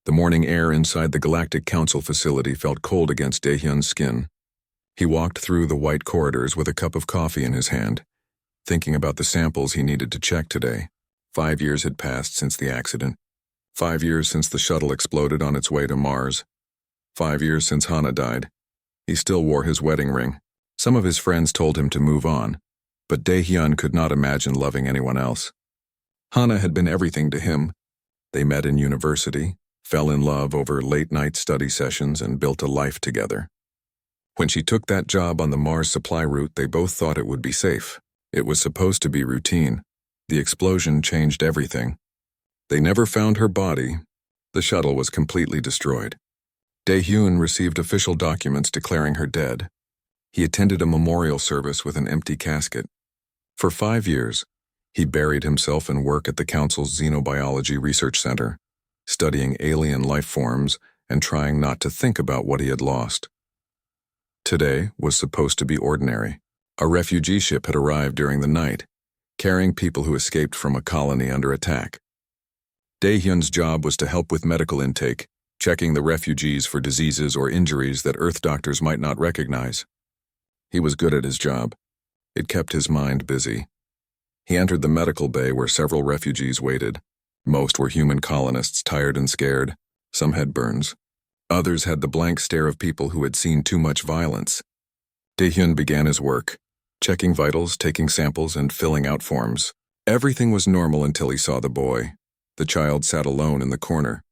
The morning air inside the Galactic Council facility felt cold against Daehyun's skin. He walked through the white corridors with a cup of coffee in his hand, thinking about the samples he needed to check today. 5 years had passed since the accident. 5 years since the shuttle exploded on its way to Mars. 5 years since Hana died. He still wore his wedding ring. Some of his friends told him to move on, but Daehyun could not imagine loving anyone else. Hana had been everything to him. They met in university, fell in love over late-night study sessions, and built a life together. When she took that job on the Mars supply route, they both thought it would be safe. It was supposed to be routine. The explosion changed everything. They never found her body. The shuttle was completely destroyed. Daehyun received official documents declaring her dead. He attended a memorial service with an empty casket. For 5 years, he buried himself in work at the Council's Xenobiology Research Center, studying alien life forms and trying not to think about what he had lost. Today was supposed to be ordinary. A refugee ship had arrived during the night, carrying people who escaped from a colony under attack. Daehyun's job was to help with medical intake, checking the refugees for diseases or injuries that Earth doctors might not recognize. He was good at his job. It kept his mind busy. He entered the medical bay where several refugees waited. Most were human colonists, tired and scared. Some had burns. Others had the blank stare of people who had seen too much violence. Daehyun began his work, checking vitals, taking samples, and filling out forms. Everything was normal until he saw the boy. The child sat alone in the corner.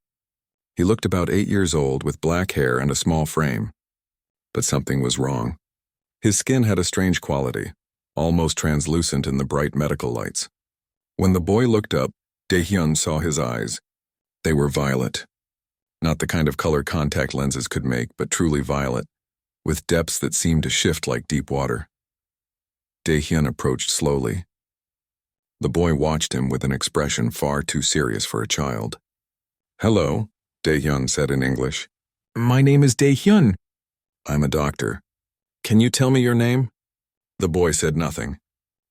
He looked about 8 years old with black hair and a small frame. But something was wrong. His skin had a strange quality, almost translucent in the bright medical lights. When the boy looked up, Daehyun saw his eyes. They were violet. Not the kind of color contact lenses could make, but truly violet, with depths that seemed to shift like deep water. Daehyun approached slowly. The boy watched him with an expression far too serious for a child. "Hello," Daehyun said in English. My name is Daehyun. "I'm a doctor. Can you tell me your name?" The boy said nothing.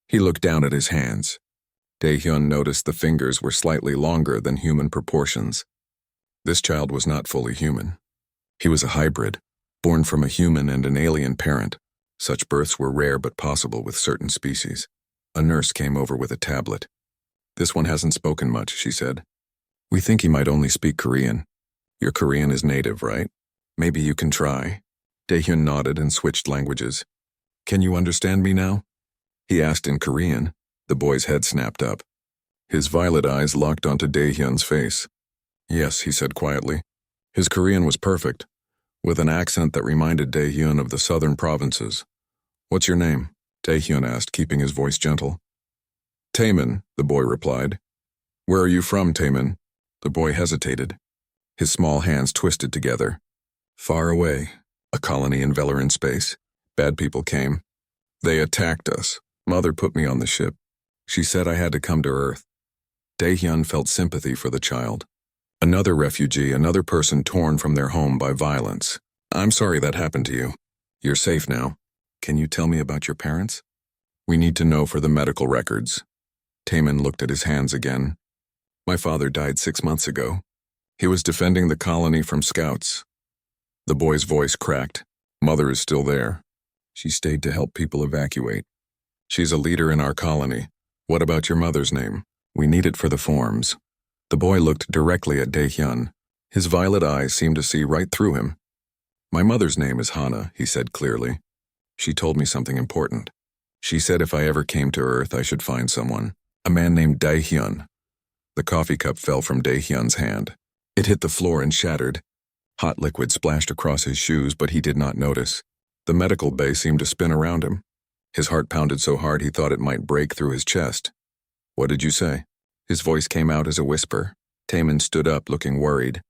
He looked down at his hands. Daehyun noticed the fingers were slightly longer than human proportions. This child was not fully human. He was a hybrid, born from a human and an alien parent. Such births were rare but possible with certain species. A nurse came over with a tablet. "This one hasn't spoken much," she said. "We think he might only speak Korean. Your Korean is native, right? Maybe you can try." Daehyun nodded and switched languages. "Can you understand me now?" he asked in Korean. The boy's head snapped up. His violet eyes locked onto Daehyun's face. "Yes," he said quietly. His Korean was perfect, with an accent that reminded Daehyun of the southern provinces. "What's your name?" Daehyun asked, keeping his voice gentle. "Taemin," the boy replied. "Where are you from, Taemin?" The boy hesitated. His small hands twisted together. "Far away. A colony in Velarin space. Bad people came. They attacked us. Mother put me on the ship. She said I had to come to Earth." Daehyun felt sympathy for the child. Another refugee, another person torn from their home by violence. "I'm sorry that happened to you. You're safe now. Can you tell me about your parents?" "We need to know for the medical records." Taemin looked at his hands again. "My father died 6 months ago. He was defending the colony from scouts." The boy's voice cracked. "Mother is still there. She stayed to help people evacuate. She's a leader in our colony. What about your mother's name? We need it for the forms." The boy looked directly at Daehyun. His violet eyes seemed to see right through him. "My mother's name is Hana," he said clearly. "She told me something important. She said if I ever came to Earth, I should find someone. A man named Daehyun." The coffee cup fell from Daehyun's hand. It hit the floor and shattered. Hot liquid splashed across his shoes, but he did not notice. The medical bay seemed to spin around him. His heart pounded so hard he thought it might break through his chest. "What did you say?" His voice came out as a whisper. Taemin stood up, looking worried.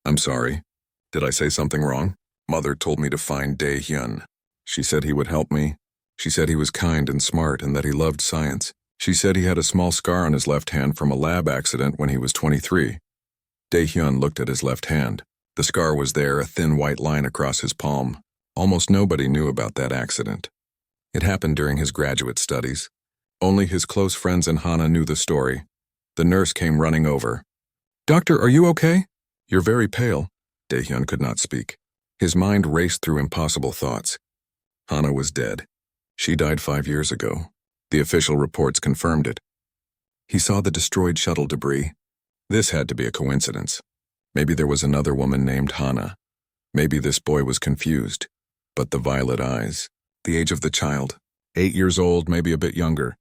"I'm sorry. Did I say something wrong? Mother told me to find Daehyun. She said he would help me. She said he was kind and smart and that he loved science. She said he had a small scar on his left hand from a lab accident when he was 23. Daehyun looked at his left hand. The scar was there, a thin white line across his palm. Almost nobody knew about that accident. It happened during his graduate studies. Only his close friends and Hana knew the story. The nurse came running over. "Doctor, are you okay? You're very pale. Daehyun could not speak. His mind raced through impossible thoughts. Hana was dead. She died 5 years ago. The official reports confirmed it. He saw the destroyed shuttle debris. This had to be a coincidence. Maybe there was another woman named Hana. Maybe this boy was confused. But the violet eyes, the age of the child, 8 years old, maybe a bit younger.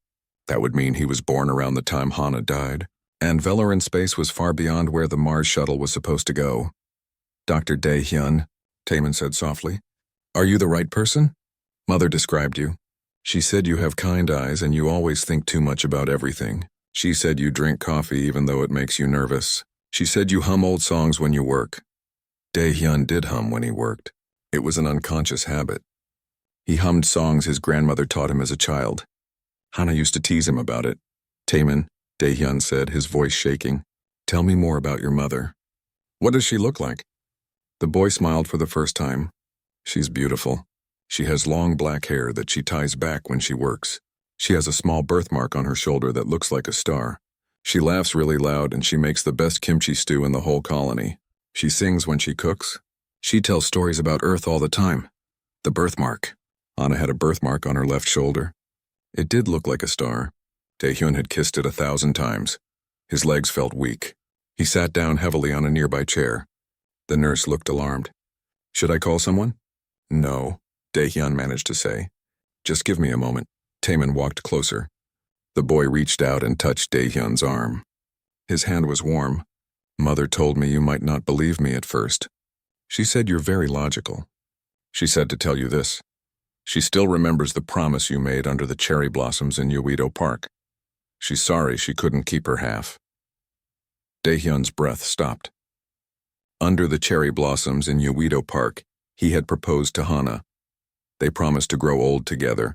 That would mean he was born around the time Hana died. And Velar in space was far beyond where the Mars shuttle was supposed to go. Dr. Daehyun, Taemin said softly. Are you the right person? Mother described you. She said you have kind eyes and you always think too much about everything. She said you drink coffee even though it makes you nervous. She said you hum old songs when you work. Daehyun did hum when he worked. It was an unconscious habit. He hummed songs his grandmother taught him as a child. Hana used to tease him about it. Taemin, Daehyun said, his voice shaking. Tell me more about your mother. What does she look like? The boy smiled for the first time. She's beautiful. She has long black hair that she ties back when she works. She has a small birthmark on her shoulder that looks like a star. She laughs really loud and she makes the best kimchi stew in the whole colony. She sings when she cooks. She tells stories about Earth all the time. The birthmark. Anna had a birthmark on her left shoulder. It did look like a star. Daehyun had kissed it 1,000 times. His legs felt weak. He sat down heavily on a nearby chair. The nurse looked alarmed. Should I call someone? No, Daehyun managed to say. Just give me a moment. Taemin walked closer. The boy reached out and touched Daehyun's arm. His hand was warm. Mother told me you might not believe me at first. She said you're very logical. She said to tell you this. She still remembers the promise you made under the cherry blossoms in Uedo Park. She's sorry she couldn't keep her half. Daehyun's breath stopped. Under the cherry blossoms in Uedo Park, he had proposed to Hana. They promised to grow old together,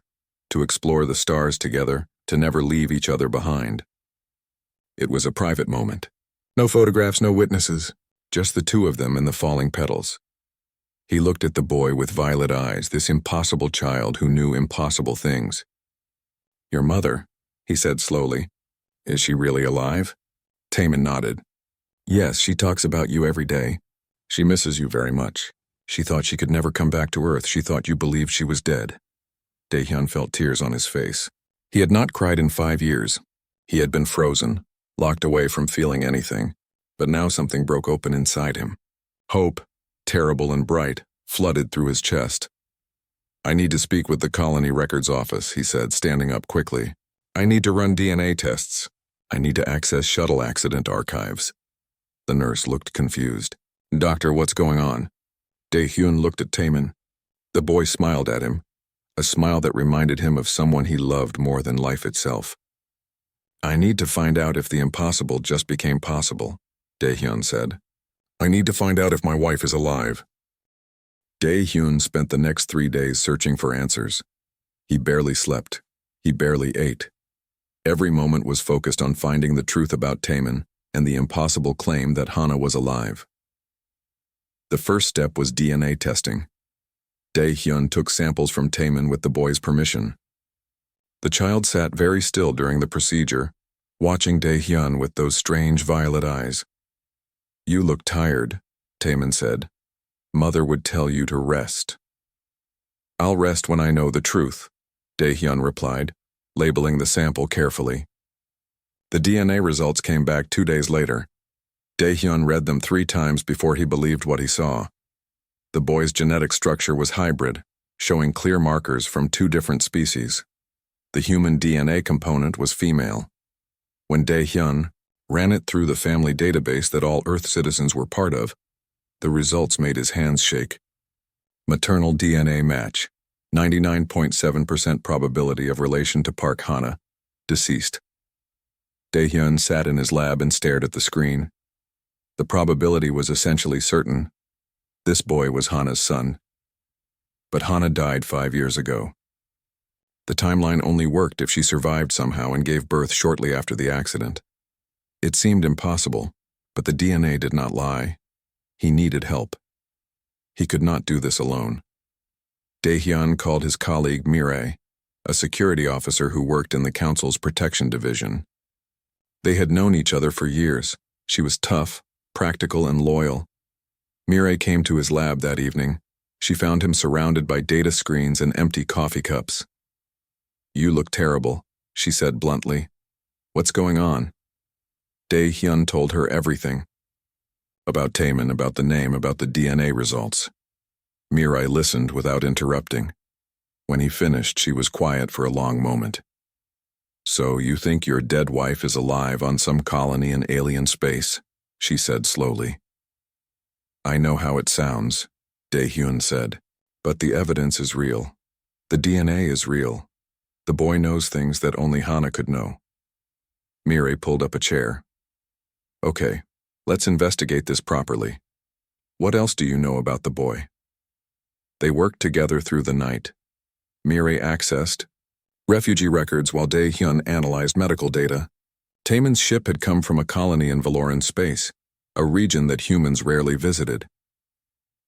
to explore the stars together, to never leave each other behind. It was a private moment. No photographs, no witnesses, just the two of them and the falling petals. He looked at the boy with violet eyes, this impossible child who knew impossible things. Your mother, he said slowly. Is she really alive? Taemin nodded. Yes, she talks about you every day. She misses you very much. She thought she could never come back to Earth. She thought you believed she was dead. Daehyun felt tears on his face. He had not cried in 5 years. He had been frozen, locked away from feeling anything. But now something broke open inside him. Hope, terrible and bright, flooded through his chest. I need to speak with the colony records office, he said, standing up quickly. I need to run DNA tests. I need to access shuttle accident archives. The nurse looked confused. Doctor, what's going on? Daehyun looked at Taemin. The boy smiled at him, a smile that reminded him of someone he loved more than life itself. I need to find out if the impossible just became possible, Daehyun said. I need to find out if my wife is alive. Daehyun spent the next 3 days searching for answers. He barely slept. He barely ate. Every moment was focused on finding the truth about Taemin and the impossible claim that Hana was alive. The first step was DNA testing. Daehyun took samples from Taemin with the boy's permission. The child sat very still during the procedure, watching Daehyun with those strange violet eyes. You look tired, Taemin said. Mother would tell you to rest. I'll rest when I know the truth, Daehyun replied, labeling the sample carefully. The DNA results came back 2 days later. Daehyun read them 3 times before he believed what he saw. The boy's genetic structure was hybrid, showing clear markers from 2 different species. The human DNA component was female. When Daehyun ran it through the family database that all Earth citizens were part of, the results made his hands shake. Maternal DNA match, 99.7% probability of relation to Park Hana, deceased. Daehyun sat in his lab and stared at the screen. The probability was essentially certain. This boy was Hana's son. But Hana died 5 years ago. The timeline only worked if she survived somehow and gave birth shortly after the accident. It seemed impossible, but the DNA did not lie. He needed help. He could not do this alone. Daehyun called his colleague Mireille, a security officer who worked in the Council's protection division. They had known each other for years. She was tough, practical and loyal. Mireille came to his lab that evening. She found him surrounded by data screens and empty coffee cups. "You look terrible," she said bluntly. "What's going on?" Dae-hyun told her everything. About Taemin, about the name, about the DNA results. Mireille listened without interrupting. When he finished, she was quiet for a long moment. "So you think your dead wife is alive on some colony in alien space?" she said slowly. "I know how it sounds," Dae-hyun said, "but the evidence is real. The DNA is real. The boy knows things that only Hana could know." Mireille pulled up a chair. "Okay, let's investigate this properly. What else do you know about the boy?" They worked together through the night. Mireille accessed refugee records while Dae-hyun analyzed medical data. Taemin's ship had come from a colony in Valoran space, a region that humans rarely visited.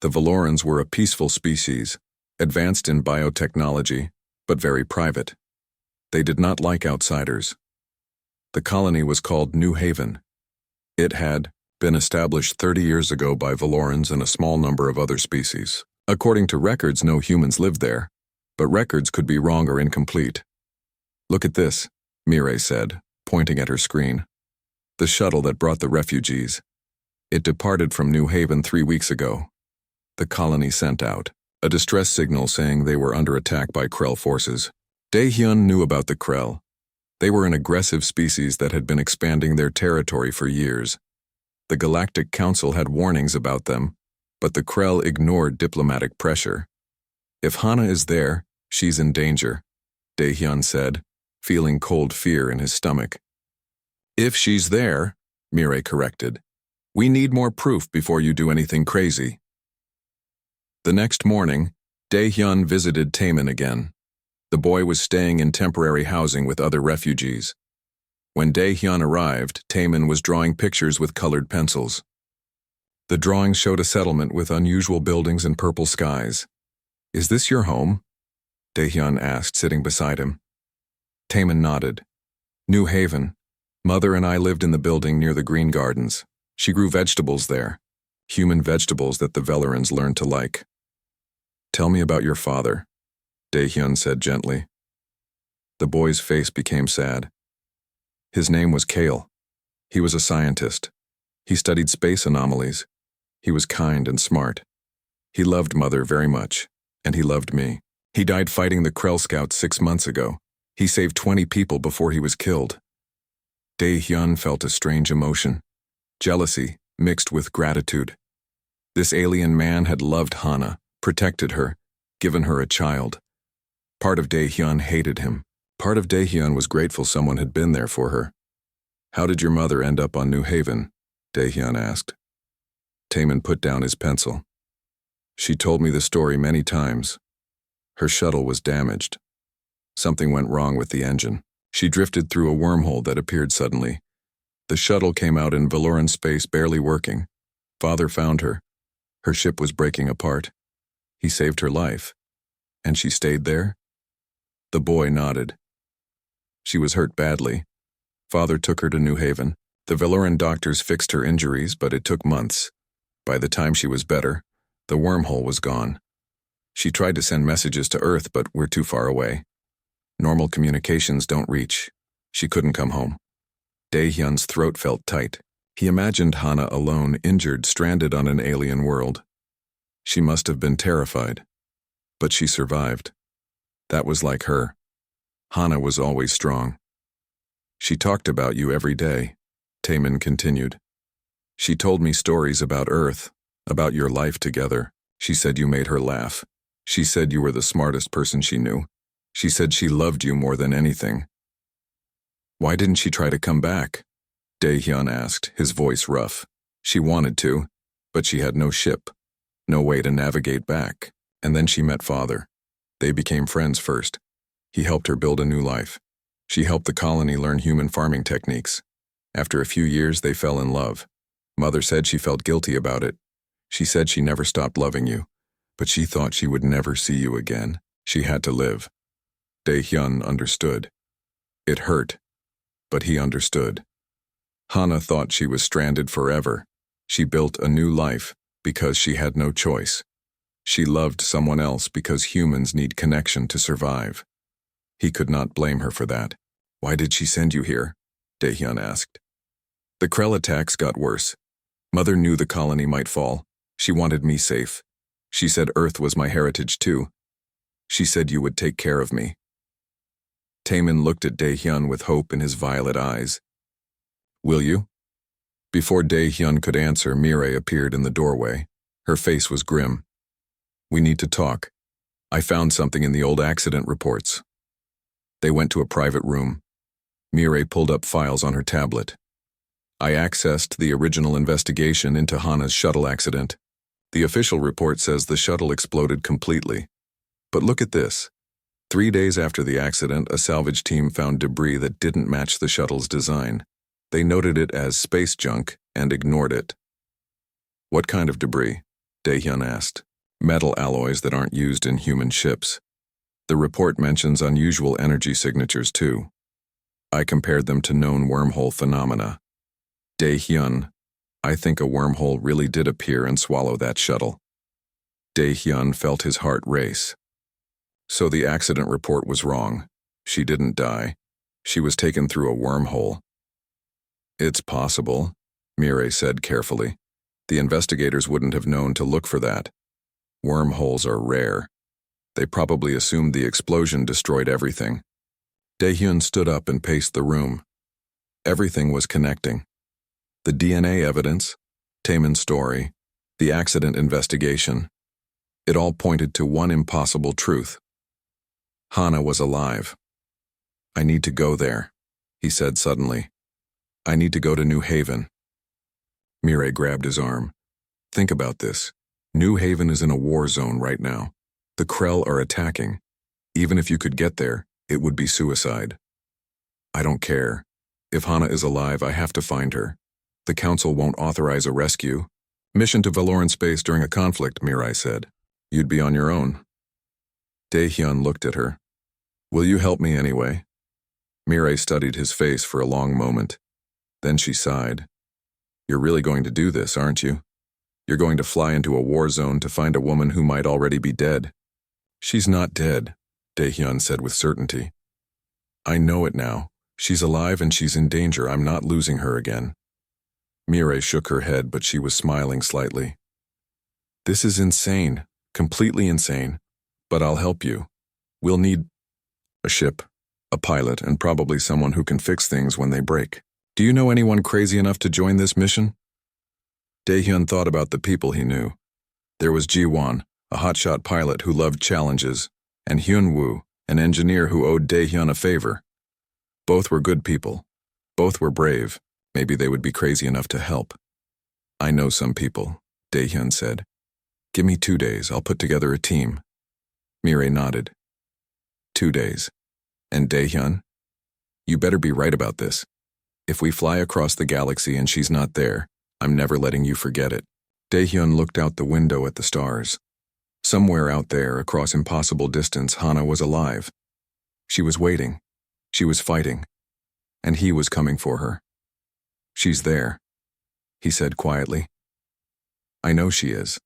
The Valorans were a peaceful species, advanced in biotechnology, but very private. They did not like outsiders. The colony was called New Haven. It had been established 30 years ago by Valorans and a small number of other species. According to records, no humans lived there, but records could be wrong or incomplete. "Look at this," Mireille said, pointing at her screen. "The shuttle that brought the refugees. It departed from New Haven 3 weeks ago. The colony sent out a distress signal saying they were under attack by Krell forces. Dae-hyun knew about the Krell. They were an aggressive species that had been expanding their territory for years. The Galactic Council had warnings about them, but the Krell ignored diplomatic pressure. "If Hana is there, she's in danger," Dae-hyun said, feeling cold fear in his stomach. "If she's there," Mireille corrected. "We need more proof before you do anything crazy." The next morning, Dae-hyun visited Taemin again. The boy was staying in temporary housing with other refugees. When Dae-hyun arrived, Taemin was drawing pictures with colored pencils. The drawings showed a settlement with unusual buildings and purple skies. "Is this your home?" Dae-hyun asked, sitting beside him. Taemin nodded. "New Haven. Mother and I lived in the building near the Green Gardens. She grew vegetables there, human vegetables that the Valorans learned to like." "Tell me about your father," Dae-hyun said gently. The boy's face became sad. "His name was Kale. He was a scientist. He studied space anomalies. He was kind and smart. He loved Mother very much, and he loved me. He died fighting the Krell Scouts 6 months ago. He saved 20 people before he was killed." Dae-hyun felt a strange emotion, jealousy mixed with gratitude. This alien man had loved Hana, protected her, given her a child. Part of Dae-hyun hated him. Part of Dae-hyun was grateful someone had been there for her. "How did your mother end up on New Haven?" Dae-hyun asked. Taemin put down his pencil. "She told me the story many times. Her shuttle was damaged. Something went wrong with the engine. She drifted through a wormhole that appeared suddenly. The shuttle came out in Valoran space barely working. Father found her. Her ship was breaking apart. He saved her life. And she stayed there?" The boy nodded. "She was hurt badly. Father took her to New Haven. The Valoran doctors fixed her injuries, but it took months. By the time she was better, the wormhole was gone. She tried to send messages to Earth, but we're too far away. Normal communications don't reach. She couldn't come home." Dae-hyun's throat felt tight. He imagined Hana alone, injured, stranded on an alien world. She must have been terrified. But she survived. That was like her. Hana was always strong. "She talked about you every day," Taemin continued. "She told me stories about Earth, about your life together. She said you made her laugh. She said you were the smartest person she knew. She said she loved you more than anything." "Why didn't she try to come back?" Dae-hyun asked, his voice rough. "She wanted to, but she had no ship, no way to navigate back. And then she met Father. They became friends first. He helped her build a new life. She helped the colony learn human farming techniques. After a few years, they fell in love. Mother said she felt guilty about it. She said she never stopped loving you, but she thought she would never see you again. She had to live." Dae-hyun understood. It hurt, but he understood. Hana thought she was stranded forever, She built a new life because she had no choice. She loved someone else because humans need connection to survive. He could not blame her for that. Why did she send you here? Daehyun asked. The Krell attacks got worse. Mother knew the colony might fall. She wanted me safe. She said Earth was my heritage too. She said you would take care of me. Taemin looked at Daehyun with hope in his violet eyes. Will you? Before Daehyun could answer, Mireille appeared in the doorway. Her face was grim. We need to talk. I found something in the old accident reports. They went to a private room. Mireille pulled up files on her tablet. I accessed the original investigation into Hana's shuttle accident. The official report says the shuttle exploded completely. But look at this. 3 days after the accident, a salvage team found debris that didn't match the shuttle's design. They noted it as space junk and ignored it. What kind of debris? Daehyun asked. Metal alloys that aren't used in human ships. The report mentions unusual energy signatures too. I compared them to known wormhole phenomena. Daehyun, I think a wormhole really did appear and swallow that shuttle. Daehyun felt his heart race. So the accident report was wrong. She didn't die. She was taken through a wormhole. It's possible, Mireille said carefully. The investigators wouldn't have known to look for that. Wormholes are rare. They probably assumed the explosion destroyed everything. Daehyun stood up and paced the room. Everything was connecting. The DNA evidence, Taemin's story, the accident investigation. It all pointed to one impossible truth. Hana was alive. I need to go there, he said suddenly. I need to go to New Haven. Mireille grabbed his arm. Think about this. New Haven is in a war zone right now. The Krell are attacking. Even if you could get there, it would be suicide. I don't care. If Hana is alive, I have to find her. The Council won't authorize a rescue. Mission to Valoran space during a conflict, Mireille said. You'd be on your own. Daehyun looked at her. Will you help me anyway? Mireille studied his face for a long moment. Then she sighed. You're really going to do this, aren't you? You're going to fly into a war zone to find a woman who might already be dead. She's not dead, Daehyun said with certainty. I know it now. She's alive and she's in danger. I'm not losing her again. Mireille shook her head, but she was smiling slightly. This is insane, completely insane, but I'll help you. We'll need a ship, a pilot, and probably someone who can fix things when they break. Do you know anyone crazy enough to join this mission? Daehyun thought about the people he knew. There was Ji-won, a hotshot pilot who loved challenges, and Hyun-woo, an engineer who owed Daehyun a favor. Both were good people. Both were brave. Maybe they would be crazy enough to help. I know some people, Daehyun said. Give me 2 days, I'll put together a team. Mireille nodded. 2 days. And Daehyun? You better be right about this. If we fly across the galaxy and she's not there, I'm never letting you forget it. Daehyun looked out the window at the stars. Somewhere out there, across impossible distance, Hana was alive. She was waiting. She was fighting. And he was coming for her. She's there, he said quietly. I know she is.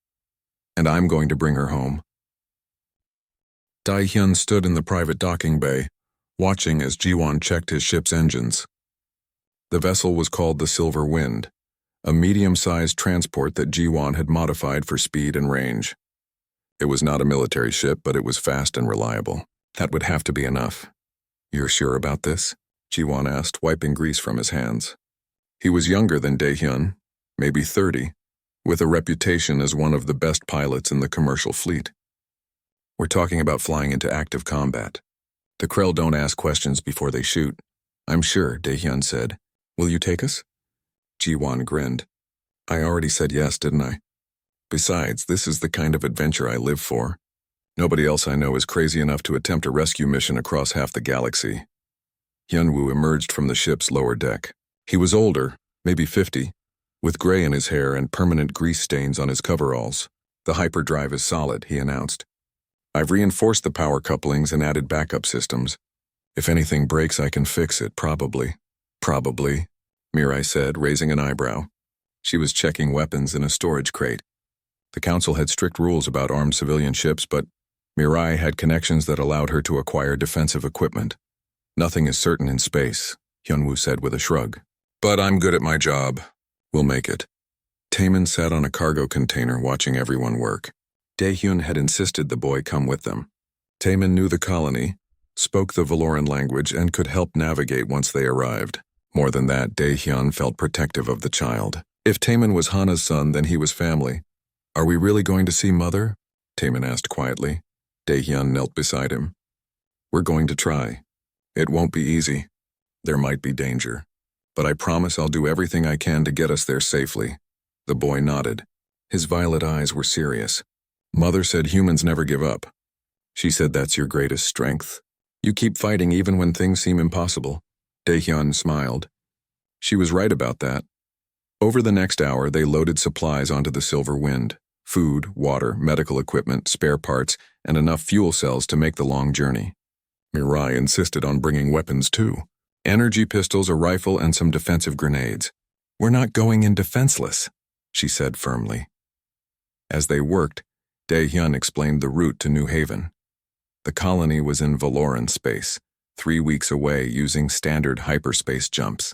And I'm going to bring her home. Daehyun stood in the private docking bay, watching as Ji-won checked his ship's engines. The vessel was called the Silver Wind, a medium-sized transport that Ji-won had modified for speed and range. It was not a military ship, but it was fast and reliable. That would have to be enough. You're sure about this? Ji-won asked, wiping grease from his hands. He was younger than Daehyun, maybe 30, with a reputation as one of the best pilots in the commercial fleet. We're talking about flying into active combat. The Krell don't ask questions before they shoot. I'm sure, Daehyun said. Will you take us? Ji-won grinned. I already said yes, didn't I? Besides, this is the kind of adventure I live for. Nobody else I know is crazy enough to attempt a rescue mission across half the galaxy. Hyun-woo emerged from the ship's lower deck. He was older, maybe 50, with gray in his hair and permanent grease stains on his coveralls. The hyperdrive is solid, he announced. I've reinforced the power couplings and added backup systems. If anything breaks, I can fix it, probably. Probably, Mireille said, raising an eyebrow. She was checking weapons in a storage crate. The Council had strict rules about armed civilian ships, but Mirai had connections that allowed her to acquire defensive equipment. Nothing is certain in space, Hyunwoo said with a shrug. But I'm good at my job. We'll make it. Taemin sat on a cargo container watching everyone work. Daehyun had insisted the boy come with them. Taemin knew the colony, spoke the Valoran language, and could help navigate once they arrived. More than that, Daehyun felt protective of the child. If Taemin was Hana's son, then he was family. Are we really going to see Mother? Taemin asked quietly. Daehyun knelt beside him. We're going to try. It won't be easy. There might be danger. But I promise I'll do everything I can to get us there safely. The boy nodded. His violet eyes were serious. Mother said humans never give up. She said that's your greatest strength. You keep fighting even when things seem impossible. Daehyun smiled. She was right about that. Over the next hour, they loaded supplies onto the Silver Wind. Food, water, medical equipment, spare parts, and enough fuel cells to make the long journey. Mirai insisted on bringing weapons too. Energy pistols, a rifle, and some defensive grenades. We're not going in defenseless, she said firmly. As they worked, Daehyun explained the route to New Haven. The colony was in Valoran space, 3 weeks away using standard hyperspace jumps.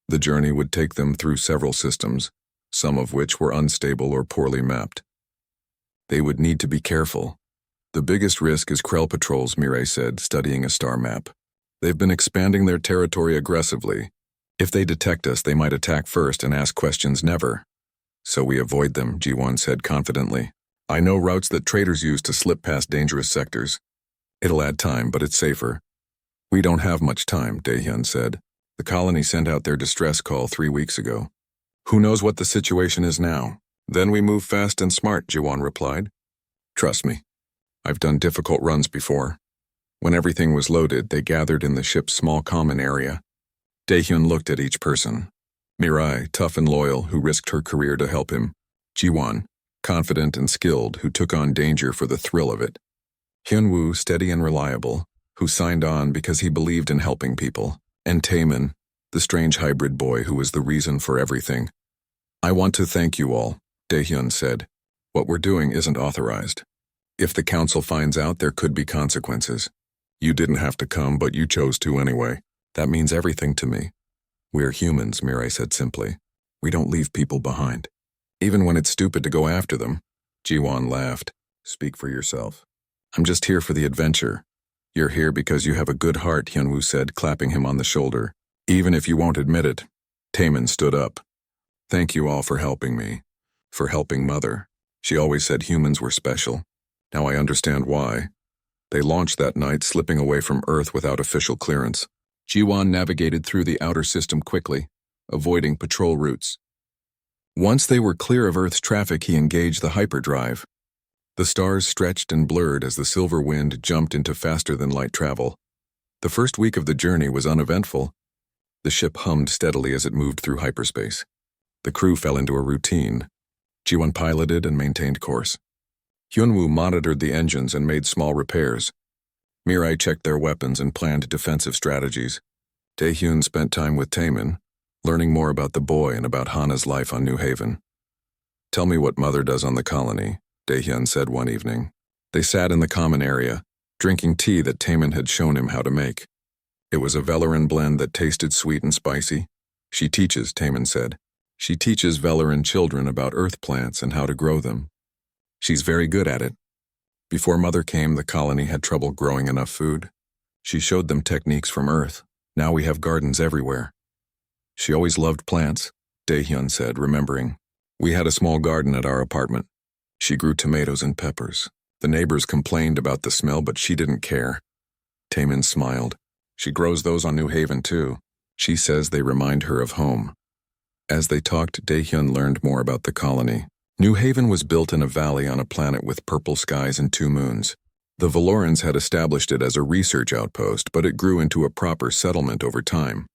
The journey would take them through several systems, some of which were unstable or poorly mapped. They would need to be careful. The biggest risk is Krell patrols, Mirai said, studying a star map. They've been expanding their territory aggressively. If they detect us, they might attack first and ask questions never. So we avoid them, Ji-won said confidently. I know routes that traders use to slip past dangerous sectors. It'll add time, but it's safer. We don't have much time, Daehyun said. The colony sent out their distress call 3 weeks ago. Who knows what the situation is now? Then we move fast and smart, Ji-won replied. Trust me. I've done difficult runs before. When everything was loaded, they gathered in the ship's small common area. Daehyun looked at each person. Mirai, tough and loyal, who risked her career to help him. Ji-won, confident and skilled, who took on danger for the thrill of it. Hyunwoo, steady and reliable, who signed on because he believed in helping people. And Taemin, the strange hybrid boy who was the reason for everything. I want to thank you all, Daehyun said. What we're doing isn't authorized. If the council finds out, there could be consequences. You didn't have to come, but you chose to anyway. That means everything to me. We're humans, Mirai said simply. We don't leave people behind. Even when it's stupid to go after them. Ji-won laughed. Speak for yourself. I'm just here for the adventure. You're here because you have a good heart, Hyunwoo said, clapping him on the shoulder. Even if you won't admit it. Taemin stood up. Thank you all for helping me. For helping Mother. She always said humans were special. Now I understand why. They launched that night, slipping away from Earth without official clearance. Ji-won navigated through the outer system quickly, avoiding patrol routes. Once they were clear of Earth's traffic, he engaged the hyperdrive. The stars stretched and blurred as the Silver Wind jumped into faster-than-light travel. The first week of the journey was uneventful. The ship hummed steadily as it moved through hyperspace. The crew fell into a routine. Ji-won piloted and maintained course. Hyunwoo monitored the engines and made small repairs. Mirai checked their weapons and planned defensive strategies. Daehyun spent time with Taemin, learning more about the boy and about Hana's life on New Haven. Tell me what Mother does on the colony, Daehyun said one evening. They sat in the common area, drinking tea that Taemin had shown him how to make. It was a Valoran blend that tasted sweet and spicy. She teaches, Taemin said. She teaches Valoran children about earth plants and how to grow them. She's very good at it. Before Mother came, the colony had trouble growing enough food. She showed them techniques from Earth. Now we have gardens everywhere. She always loved plants, Daehyun said, remembering. We had a small garden at our apartment. She grew tomatoes and peppers. The neighbors complained about the smell, but she didn't care. Taemin smiled. She grows those on New Haven too. She says they remind her of home. As they talked, Daehyun learned more about the colony. New Haven was built in a valley on a planet with purple skies and 2 moons. The Valorans had established it as a research outpost, but it grew into a proper settlement over time.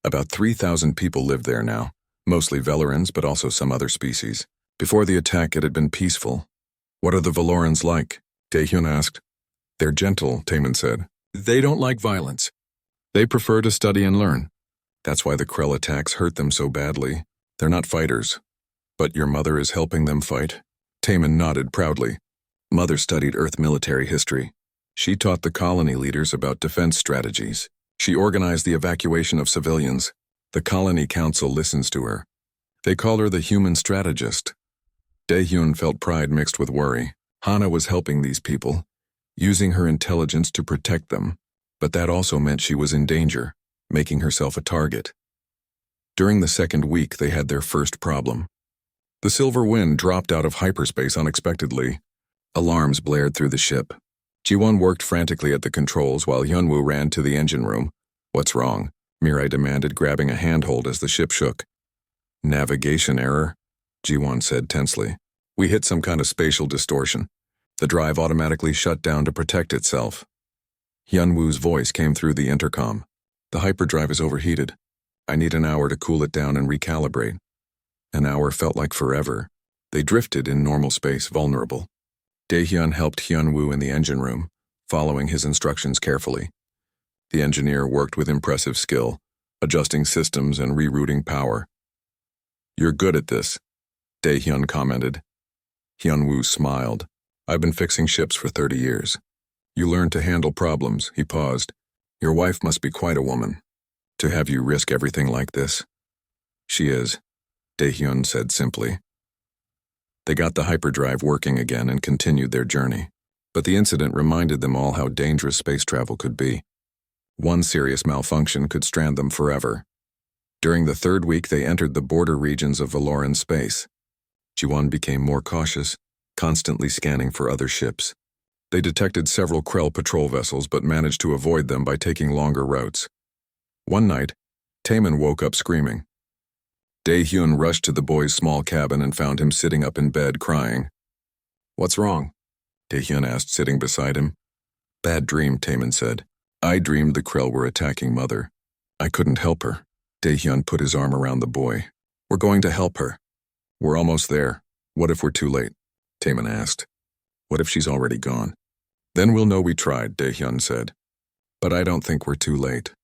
About 3,000 people lived there now, mostly Valorans, but also some other species. Before the attack, it had been peaceful. What are the Valorans like? Daehyun asked. They're gentle, Taemin said. They don't like violence. They prefer to study and learn. That's why the Krell attacks hurt them so badly. They're not fighters. But your mother is helping them fight? Taman nodded proudly. Mother studied Earth military history. She taught the colony leaders about defense strategies. She organized the evacuation of civilians. The colony council listens to her. They call her the human strategist. Daehyun felt pride mixed with worry. Hana was helping these people, using her intelligence to protect them, but that also meant she was in danger, making herself a target. During the second week, they had their first problem. The Silver Wind dropped out of hyperspace unexpectedly. Alarms blared through the ship. Ji-won worked frantically at the controls while Hyunwoo ran to the engine room. "What's wrong?" Mirai demanded, grabbing a handhold as the ship shook. "Navigation error," Ji-won said tensely. "We hit some kind of spatial distortion. The drive automatically shut down to protect itself." Hyunwoo's voice came through the intercom. "The hyperdrive is overheated. I need an hour to cool it down and recalibrate." An hour felt like forever. They drifted in normal space, vulnerable. Daehyun helped Hyunwoo in the engine room, following his instructions carefully. The engineer worked with impressive skill, adjusting systems and rerouting power. "You're good at this," Daehyun commented. Hyunwoo smiled. "I've been fixing ships for 30 years. You learned to handle problems." He paused. "Your wife must be quite a woman, to have you risk everything like this." "She is," Daehyun said simply. They got the hyperdrive working again and continued their journey. But the incident reminded them all how dangerous space travel could be. One serious malfunction could strand them forever. During the third week, they entered the border regions of Valoran space. Ji-won became more cautious, constantly scanning for other ships. They detected several Krell patrol vessels but managed to avoid them by taking longer routes. One night, Taemin woke up screaming. Daehyun rushed to the boy's small cabin and found him sitting up in bed crying. "What's wrong?" Daehyun asked, sitting beside him. "Bad dream," Taemin said. "I dreamed the Krell were attacking Mother. I couldn't help her." Daehyun put his arm around the boy. "We're going to help her." "We're almost there. What if we're too late?" Taemin asked. "What if she's already gone?" "Then we'll know we tried," Daehyun said. "But I don't think we're too late.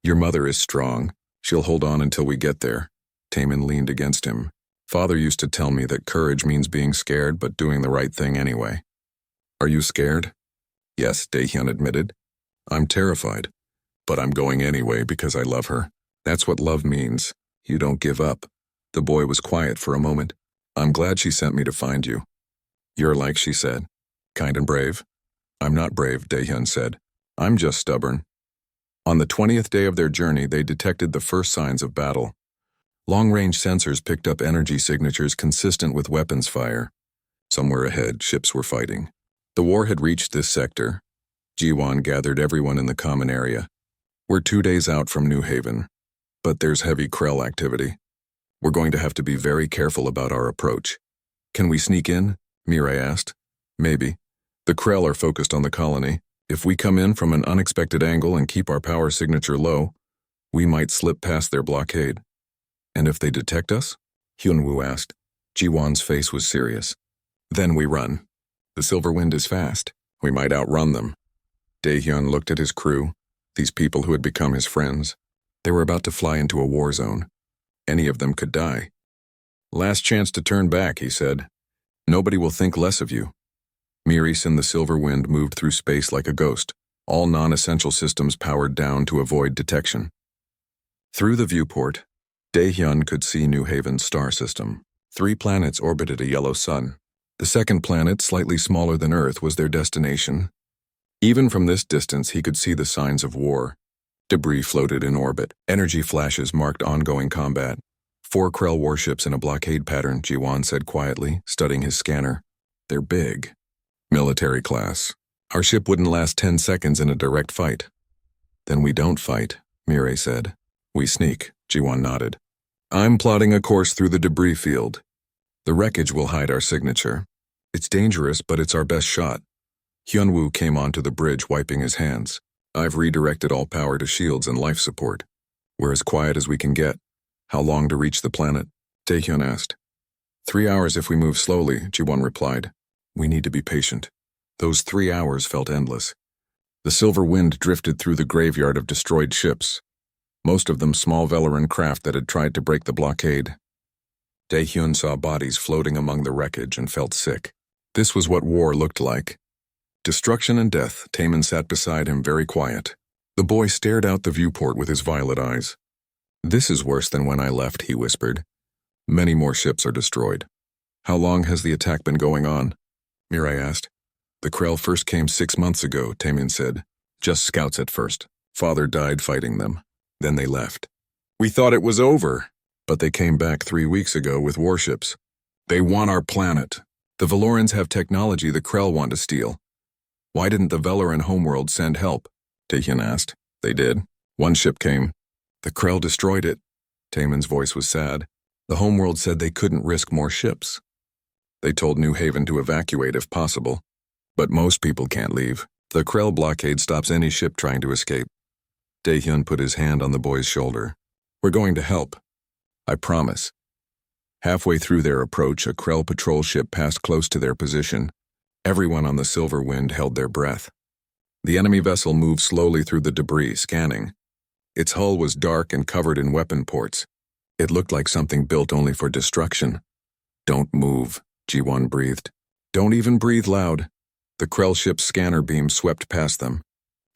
Your mother is strong. She'll hold on until we get there." Taemin leaned against him. "Father used to tell me that courage means being scared but doing the right thing anyway." "Are you scared?" "Yes," Daehyun admitted. "I'm terrified. But I'm going anyway because I love her. That's what love means. You don't give up." The boy was quiet for a moment. "I'm glad she sent me to find you." "You're like she said, kind and brave." "I'm not brave," Daehyun said. "I'm just stubborn." On the 20th day of their journey, they detected the first signs of battle. Long-range sensors picked up energy signatures consistent with weapons fire. Somewhere ahead, ships were fighting. The war had reached this sector. Ji-won gathered everyone in the common area. "We're 2 days out from New Haven, but there's heavy Krell activity. We're going to have to be very careful about our approach." "Can we sneak in?" Mirai asked. "Maybe. The Krell are focused on the colony. If we come in from an unexpected angle and keep our power signature low, we might slip past their blockade." "And if they detect us?" Hyunwoo asked. Ji-won's face was serious. "Then we run. The Silver Wind is fast. We might outrun them." Daehyun looked at his crew, these people who had become his friends. They were about to fly into a war zone. Any of them could die. "Last chance to turn back," he said. "Nobody will think less of you." Miris and the Silver Wind moved through space like a ghost, all non-essential systems powered down to avoid detection. Through the viewport, Daehyun could see New Haven's star system. 3 planets orbited a yellow sun. The second planet, slightly smaller than Earth, was their destination. Even from this distance, he could see the signs of war. Debris floated in orbit. Energy flashes marked ongoing combat. 4 Krell warships in a blockade pattern, Ji-won said quietly, studying his scanner. "They're big. Military class. Our ship wouldn't last 10 seconds in a direct fight." "Then we don't fight," Mirai said. "We sneak," Ji-won nodded. "I'm plotting a course through the debris field. The wreckage will hide our signature. It's dangerous, but it's our best shot." Hyunwoo came onto the bridge, wiping his hands. "I've redirected all power to shields and life support. We're as quiet as we can get." "How long to reach the planet?" Daehyun asked. 3 hours if we move slowly," Ji-won replied. "We need to be patient." Those 3 hours felt endless. The Silver Wind drifted through the graveyard of destroyed ships, most of them small Valoran craft that had tried to break the blockade. Dae-hyun saw bodies floating among the wreckage and felt sick. This was what war looked like. Destruction and death. Taemin sat beside him, very quiet. The boy stared out the viewport with his violet eyes. "This is worse than when I left," he whispered. "Many more ships are destroyed." "How long has the attack been going on?" Mirai asked. "The Krell first came 6 months ago," Taemin said. "Just scouts at first. Father died fighting them. Then they left. We thought it was over, but they came back 3 weeks ago with warships. They want our planet. The Valorans have technology the Krell want to steal. Why didn't the Valoran homeworld send help?" Taehyun asked. "They did. One ship came. The Krell destroyed it." Taemin's voice was sad. "The homeworld said they couldn't risk more ships. They told New Haven to evacuate if possible. But most people can't leave. The Krell blockade stops any ship trying to escape." Dae-hyun put his hand on the boy's shoulder. "We're going to help. I promise." Halfway through their approach, a Krell patrol ship passed close to their position. Everyone on the Silver Wind held their breath. The enemy vessel moved slowly through the debris, scanning. Its hull was dark and covered in weapon ports. It looked like something built only for destruction. "Don't move," Ji-won breathed. "Don't even breathe loud." The Krell ship's scanner beam swept past them.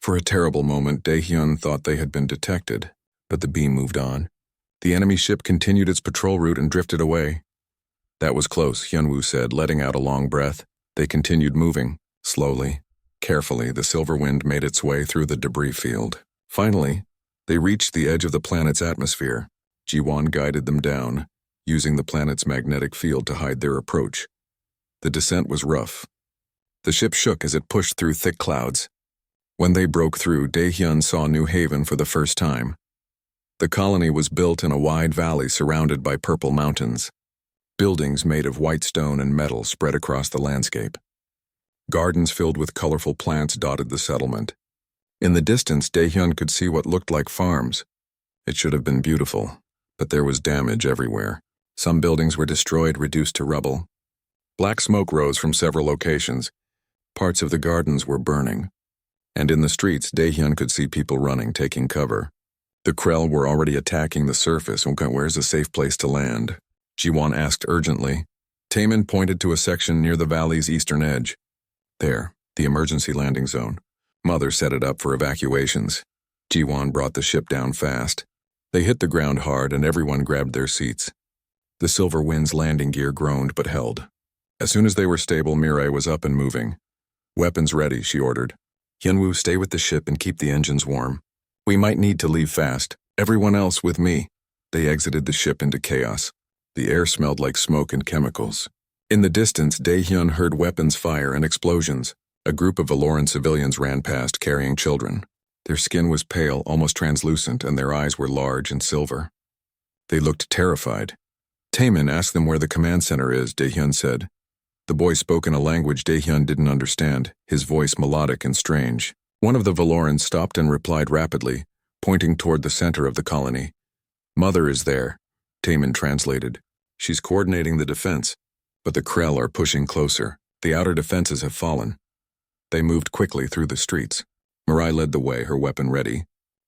For a terrible moment, Dae-hyun thought they had been detected, but the beam moved on. The enemy ship continued its patrol route and drifted away. "That was close," Hyunwoo said, letting out a long breath. They continued moving, slowly. Carefully, the Silver Wind made its way through the debris field. Finally, they reached the edge of the planet's atmosphere. Ji-won guided them down, using the planet's magnetic field to hide their approach. The descent was rough. The ship shook as it pushed through thick clouds. When they broke through, Dae-hyun saw New Haven for the first time. The colony was built in a wide valley surrounded by purple mountains. Buildings made of white stone and metal spread across the landscape. Gardens filled with colorful plants dotted the settlement. In the distance, Dae-hyun could see what looked like farms. It should have been beautiful, but there was damage everywhere. Some buildings were destroyed, reduced to rubble. Black smoke rose from several locations. Parts of the gardens were burning. And in the streets, Dae-hyun could see people running, taking cover. The Krell were already attacking the surface. "Where's a safe place to land?" Ji-won asked urgently. Taemin pointed to a section near the valley's eastern edge. "There, the emergency landing zone. Mother set it up for evacuations." Ji-won brought the ship down fast. They hit the ground hard and everyone grabbed their seats. The Silver Wind's landing gear groaned but held. As soon as they were stable, Mirai was up and moving. "Weapons ready," she ordered. "Hyunwoo, stay with the ship and keep the engines warm. We might need to leave fast. Everyone else with me." They exited the ship into chaos. The air smelled like smoke and chemicals. In the distance, Dae-hyun heard weapons fire and explosions. A group of Valoran civilians ran past carrying children. Their skin was pale, almost translucent, and their eyes were large and silver. They looked terrified. "Taemin, ask them where the command center is," Dae-hyun said. The boy spoke in a language Dae-hyun didn't understand, his voice melodic and strange. One of the Valorans stopped and replied rapidly, pointing toward the center of the colony. "Mother is there," Taemin translated. "She's coordinating the defense, but the Krell are pushing closer. The outer defenses have fallen." They moved quickly through the streets. Mirai led the way, her weapon ready.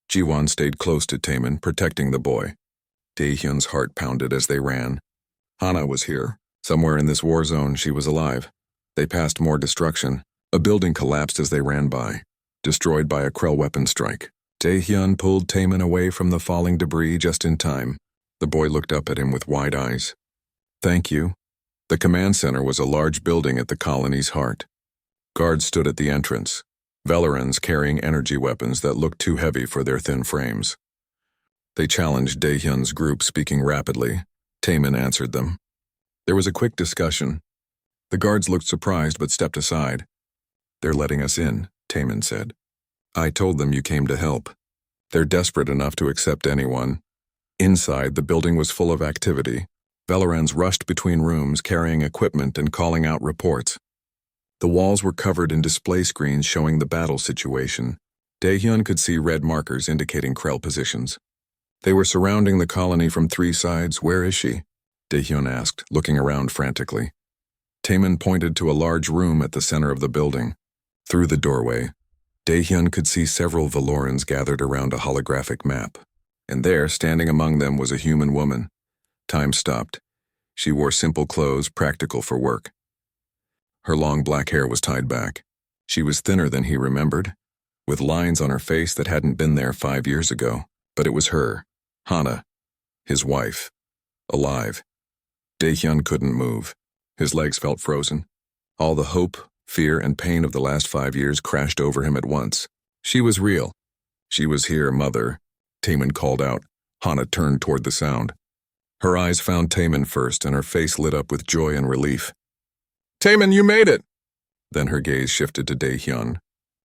Ji-won stayed close to Taemin, protecting the boy. Dae-hyun's heart pounded as they ran. Hana was here. Somewhere in this war zone, she was alive. They passed more destruction. A building collapsed as they ran by, destroyed by a Krell weapon strike. Dae-hyun pulled Taemin away from the falling debris just in time. The boy looked up at him with wide eyes. "Thank you." The command center was a large building at the colony's heart. Guards stood at the entrance, Valorans carrying energy weapons that looked too heavy for their thin frames. They challenged Dae-hyun's group, speaking rapidly. Taemin answered them. There was a quick discussion. The guards looked surprised but stepped aside. "They're letting us in," Taemin said. "I told them you came to help. They're desperate enough to accept anyone." Inside, the building was full of activity. Valorans rushed between rooms, carrying equipment and calling out reports. The walls were covered in display screens showing the battle situation. Dae-hyun could see red markers indicating Krell positions. They were surrounding the colony from 3 sides. "Where is she?" Dae-hyun asked, looking around frantically. Taemin pointed to a large room at the center of the building. Through the doorway, Dae-hyun could see several Valorans gathered around a holographic map. And there, standing among them, was a human woman. Time stopped. She wore simple clothes, practical for work. Her long black hair was tied back. She was thinner than he remembered, with lines on her face that hadn't been there 5 years ago. But it was her, Hana, his wife, alive. Dae-hyun couldn't move. His legs felt frozen. All the hope, fear, and pain of the last 5 years crashed over him at once. She was real. She was here, Mother, Taemin called out. Hana turned toward the sound. Her eyes found Taemin first, and her face lit up with joy and relief. Taemin, you made it! Then her gaze shifted to Dae-hyun.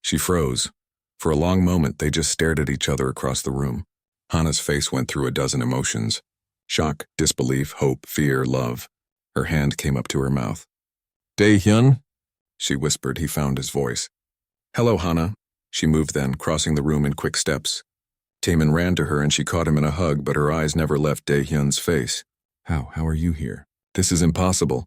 She froze. For a long moment, they just stared at each other across the room. Hana's face went through a dozen emotions. Shock, disbelief, hope, fear, love. Her hand came up to her mouth. Dae-hyun? She whispered. He found his voice. Hello, Hana. She moved then, crossing the room in quick steps. Taemin ran to her and she caught him in a hug, but her eyes never left Dae-hyun's face. How are you here? This is impossible.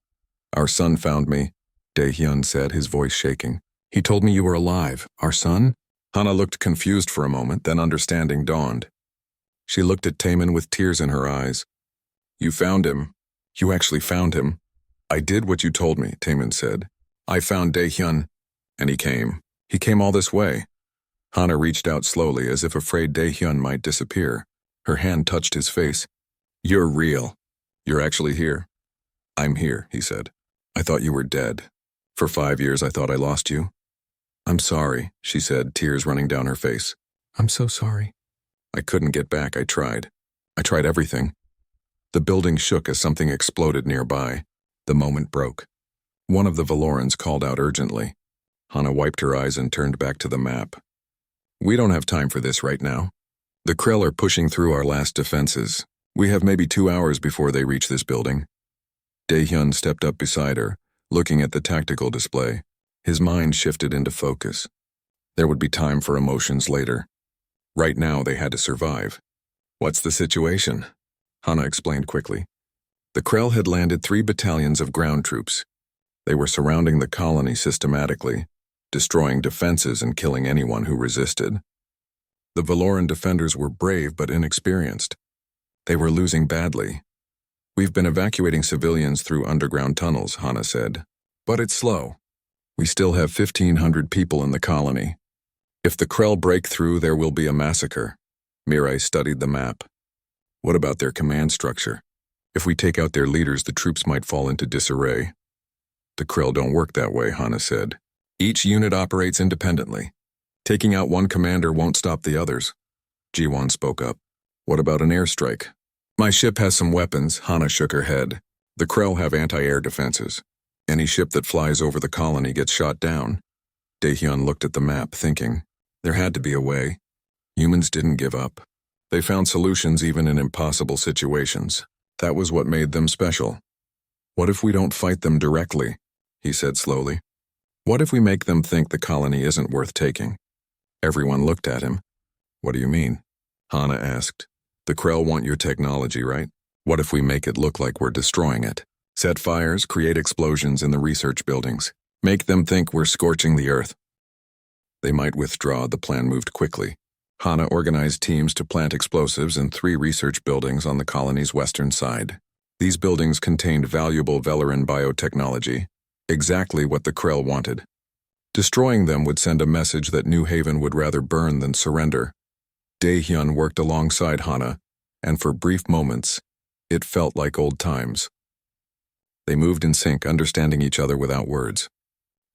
Our son found me, Dae-hyun said, his voice shaking. He told me you were alive. Our son? Hana looked confused for a moment, then understanding dawned. She looked at Taemin with tears in her eyes. You found him. You actually found him. I did what you told me, Taemin said. I found Dae-hyun, and he came. He came all this way. Hana reached out slowly, as if afraid Dae-hyun might disappear. Her hand touched his face. You're real. You're actually here. I'm here, he said. I thought you were dead. For 5 years I thought I lost you. I'm sorry, she said, tears running down her face. I'm so sorry. I couldn't get back. I tried. I tried everything. The building shook as something exploded nearby. The moment broke. One of the Valorans called out urgently. Hana wiped her eyes and turned back to the map. We don't have time for this right now. The Krell are pushing through our last defenses. We have maybe 2 hours before they reach this building. Dae-hyun stepped up beside her, looking at the tactical display. His mind shifted into focus. There would be time for emotions later. Right now, they had to survive. What's the situation? Hana explained quickly. The Krell had landed 3 battalions of ground troops. They were surrounding the colony systematically, destroying defenses and killing anyone who resisted. The Valoran defenders were brave but inexperienced. They were losing badly. We've been evacuating civilians through underground tunnels, Hana said. But it's slow. We still have 1,500 people in the colony. If the Krell break through, there will be a massacre. Mirai studied the map. What about their command structure? If we take out their leaders, the troops might fall into disarray. The Krell don't work that way, Hana said. Each unit operates independently. Taking out one commander won't stop the others. Ji-won spoke up. What about an airstrike? My ship has some weapons, Hana shook her head. The Krell have anti-air defenses. Any ship that flies over the colony gets shot down. Dae-hyun looked at the map, thinking. There had to be a way. Humans didn't give up. They found solutions even in impossible situations. That was what made them special. What if we don't fight them directly? He said slowly. What if we make them think the colony isn't worth taking? Everyone looked at him. What do you mean? Hana asked. The Krell want your technology, right? What if we make it look like we're destroying it? Set fires, create explosions in the research buildings. Make them think we're scorching the earth. They might withdraw. The plan moved quickly. Hana organized teams to plant explosives in 3 research buildings on the colony's western side. These buildings contained valuable Valoran biotechnology, exactly what the Krell wanted. Destroying them would send a message that New Haven would rather burn than surrender. Dae-hyun worked alongside Hana, and for brief moments, it felt like old times. They moved in sync, understanding each other without words.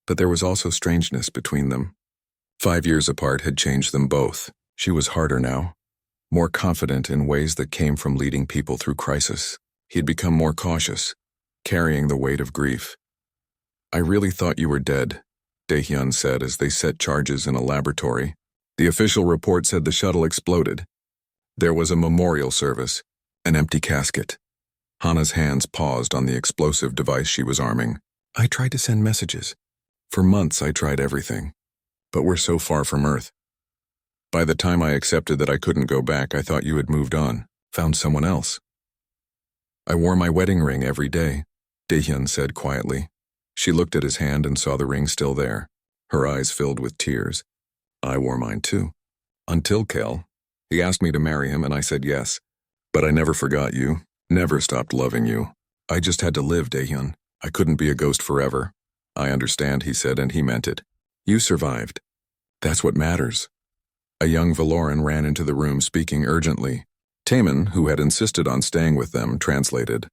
But there was also strangeness between them. 5 years apart had changed them both. She was harder now, more confident in ways that came from leading people through crisis. He had become more cautious, carrying the weight of grief. I really thought you were dead, Dae-hyun said as they set charges in a laboratory. The official report said the shuttle exploded. There was a memorial service, an empty casket. Hana's hands paused on the explosive device she was arming. I tried to send messages. For months I tried everything. But we're so far from Earth. By the time I accepted that I couldn't go back, I thought you had moved on, found someone else. I wore my wedding ring every day, Dae-hyun said quietly. She looked at his hand and saw the ring still there. Her eyes filled with tears. I wore mine too. Until Kel. He asked me to marry him and I said yes. But I never forgot you, never stopped loving you. I just had to live, Daehyun. I couldn't be a ghost forever. I understand, he said, and he meant it. You survived. That's what matters. A young Valoran ran into the room speaking urgently. Taemin, who had insisted on staying with them, translated.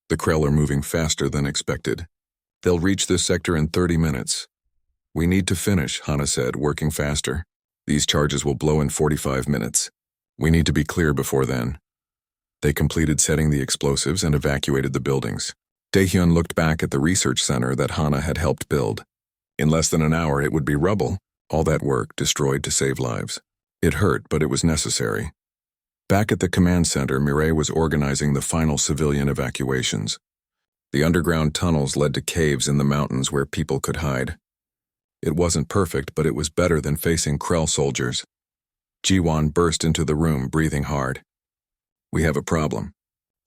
The Krell are moving faster than expected. They'll reach this sector in 30 minutes. We need to finish, Hana said, working faster. These charges will blow in 45 minutes. We need to be clear before then. They completed setting the explosives and evacuated the buildings. Daehyun looked back at the research center that Hana had helped build. In less than an hour it would be rubble, all that work destroyed to save lives. It hurt, but it was necessary. Back at the command center, Mireille was organizing the final civilian evacuations. The underground tunnels led to caves in the mountains where people could hide. It wasn't perfect, but it was better than facing Krell soldiers. Jiwon burst into the room, breathing hard. We have a problem.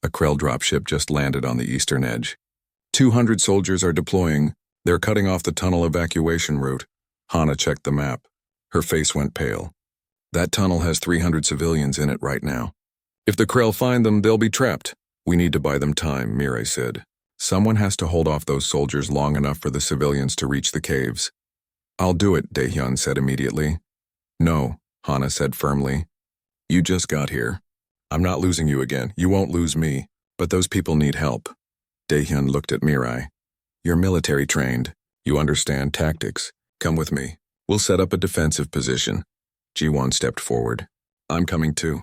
A Krell dropship just landed on the eastern edge. 200 soldiers are deploying. They're cutting off the tunnel evacuation route. Hana checked the map. Her face went pale. That tunnel has 300 civilians in it right now. If the Krell find them, they'll be trapped. We need to buy them time, Mireille said. Someone has to hold off those soldiers long enough for the civilians to reach the caves. I'll do it, Daehyun said immediately. No, Hana said firmly. You just got here. I'm not losing you again. You won't lose me. But those people need help. Daehyun looked at Mireille. You're military trained. You understand tactics. Come with me. We'll set up a defensive position. Jiwon stepped forward. I'm coming too.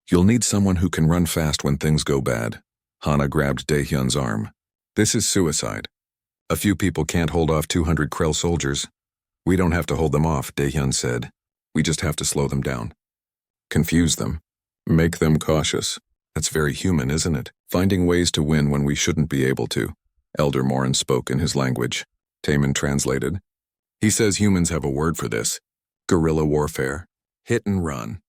You'll need someone who can run fast when things go bad. Hana grabbed Daehyun's arm. This is suicide. A few people can't hold off 200 Krell soldiers. We don't have to hold them off, Daehyun said. We just have to slow them down. Confuse them. Make them cautious. That's very human, isn't it? Finding ways to win when we shouldn't be able to. Elder Morin spoke in his language. Taemin translated. He says humans have a word for this. Guerrilla warfare. Hit and run.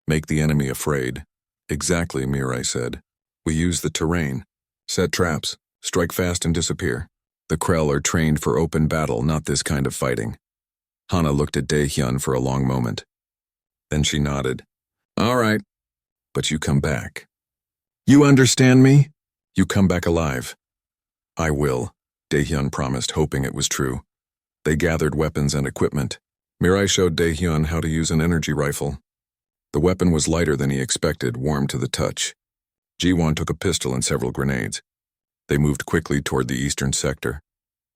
Make the enemy afraid. Exactly, Mireille said. We use the terrain. Set traps. Strike fast and disappear. The Krell are trained for open battle, not this kind of fighting. Hana looked at Daehyun for a long moment. Then she nodded. All right. But you come back. You understand me? You come back alive. I will, Daehyun promised, hoping it was true. They gathered weapons and equipment. Mireille showed Daehyun how to use an energy rifle. The weapon was lighter than he expected, warm to the touch. Jiwon took a pistol and several grenades. They moved quickly toward the eastern sector.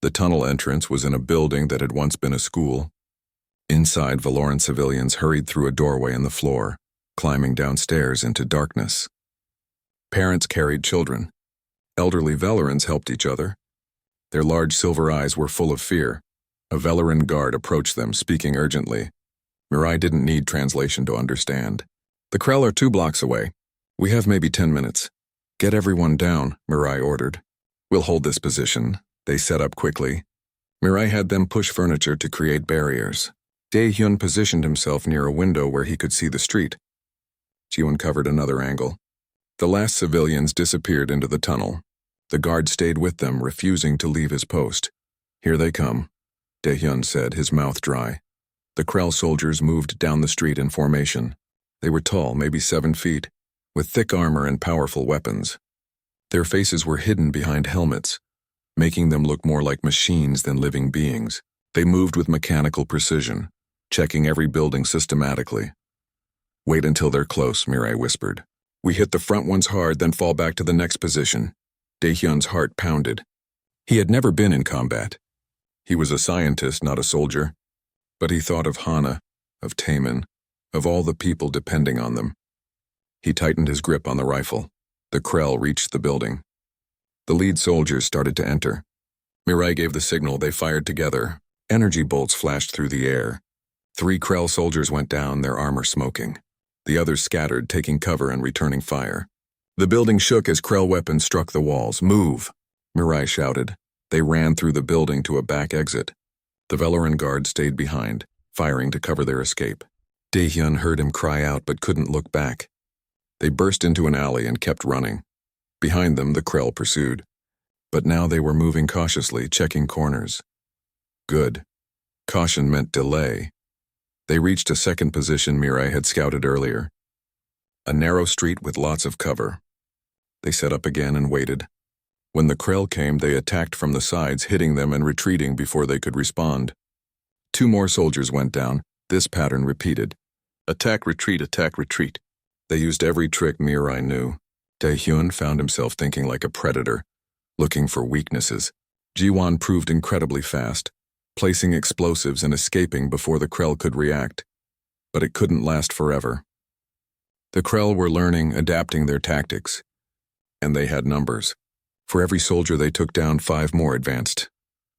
The tunnel entrance was in a building that had once been a school. Inside, Valoran civilians hurried through a doorway in the floor, climbing downstairs into darkness. Parents carried children. Elderly Velerans helped each other. Their large silver eyes were full of fear. A Veleran guard approached them, speaking urgently. Mireille didn't need translation to understand. The Krell are 2 blocks away. We have maybe 10 minutes. Get everyone down, Mireille ordered. We'll hold this position. They set up quickly. Mireille had them push furniture to create barriers. Daehyun positioned himself near a window where he could see the street. Jiwon covered another angle. The last civilians disappeared into the tunnel. The guard stayed with them, refusing to leave his post. Here they come, Daehyun said, his mouth dry. The Krell soldiers moved down the street in formation. They were tall, maybe 7 feet, with thick armor and powerful weapons. Their faces were hidden behind helmets, making them look more like machines than living beings. They moved with mechanical precision, checking every building systematically. Wait until they're close, Mireille whispered. We hit the front ones hard, then fall back to the next position. Daehyun's heart pounded. He had never been in combat. He was a scientist, not a soldier. But he thought of Hana, of Taemin, of all the people depending on them. He tightened his grip on the rifle. The Krell reached the building. The lead soldiers started to enter. Mireille gave the signal. They fired together. Energy bolts flashed through the air. 3 Krell soldiers went down, their armor smoking. The others scattered, taking cover and returning fire. The building shook as Krell weapons struck the walls. Move! Mireille shouted. They ran through the building to a back exit. The Veleran guard stayed behind, firing to cover their escape. Daehyun heard him cry out but couldn't look back. They burst into an alley and kept running. Behind them, the Krell pursued. But now they were moving cautiously, checking corners. Good. Caution meant delay. They reached a second position Mireille had scouted earlier. A narrow street with lots of cover. They set up again and waited. When the Krell came, they attacked from the sides, hitting them and retreating before they could respond. 2 more soldiers went down. This pattern repeated. Attack, retreat, attack, retreat. They used every trick Mirai knew. Dae-hyun found himself thinking like a predator, looking for weaknesses. Ji-won proved incredibly fast, placing explosives and escaping before the Krell could react. But it couldn't last forever. The Krell were learning, adapting their tactics. And they had numbers. For every soldier they took down, 5 more advanced.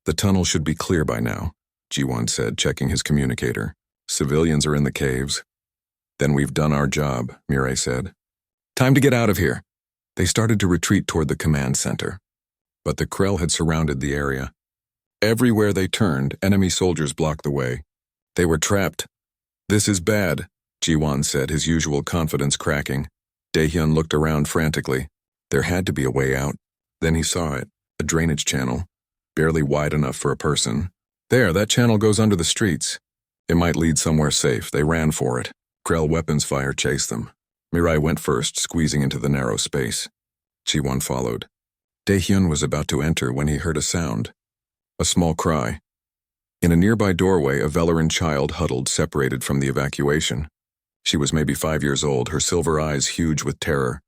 The tunnel should be clear by now, Ji-won said, checking his communicator. Civilians are in the caves. Then we've done our job, Mirai said. Time to get out of here. They started to retreat toward the command center. But the Krell had surrounded the area. Everywhere they turned, enemy soldiers blocked the way. They were trapped. This is bad, Ji-won said, his usual confidence cracking. Dae-hyun looked around frantically. There had to be a way out. Then he saw it, a drainage channel, barely wide enough for a person. There, that channel goes under the streets. It might lead somewhere safe. They ran for it. Krell weapons fire chased them. Mirai went first, squeezing into the narrow space. Ji-won followed. Dae-hyun was about to enter when he heard a sound. A small cry. In a nearby doorway, a Velaran child huddled, separated from the evacuation. She was maybe 5 years old, her silver eyes huge with terror.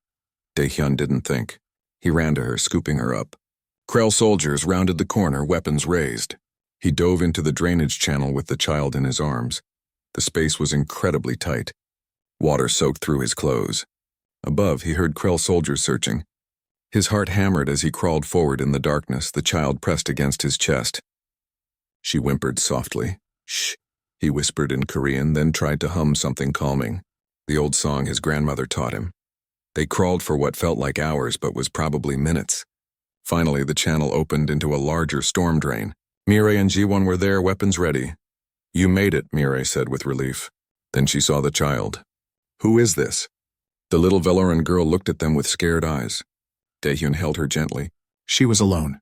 Dae-hyun didn't think. He ran to her, scooping her up. Krell soldiers rounded the corner, weapons raised. He dove into the drainage channel with the child in his arms. The space was incredibly tight. Water soaked through his clothes. Above, he heard Krell soldiers searching. His heart hammered as he crawled forward in the darkness, the child pressed against his chest. She whimpered softly. Shh, he whispered in Korean, then tried to hum something calming, the old song his grandmother taught him. They crawled for what felt like hours but was probably minutes. Finally, the channel opened into a larger storm drain. Mirai and Ji-won were there, weapons ready. You made it, Mirai said with relief. Then she saw the child. Who is this? The little Velaran girl looked at them with scared eyes. Dae-hyun held her gently. She was alone.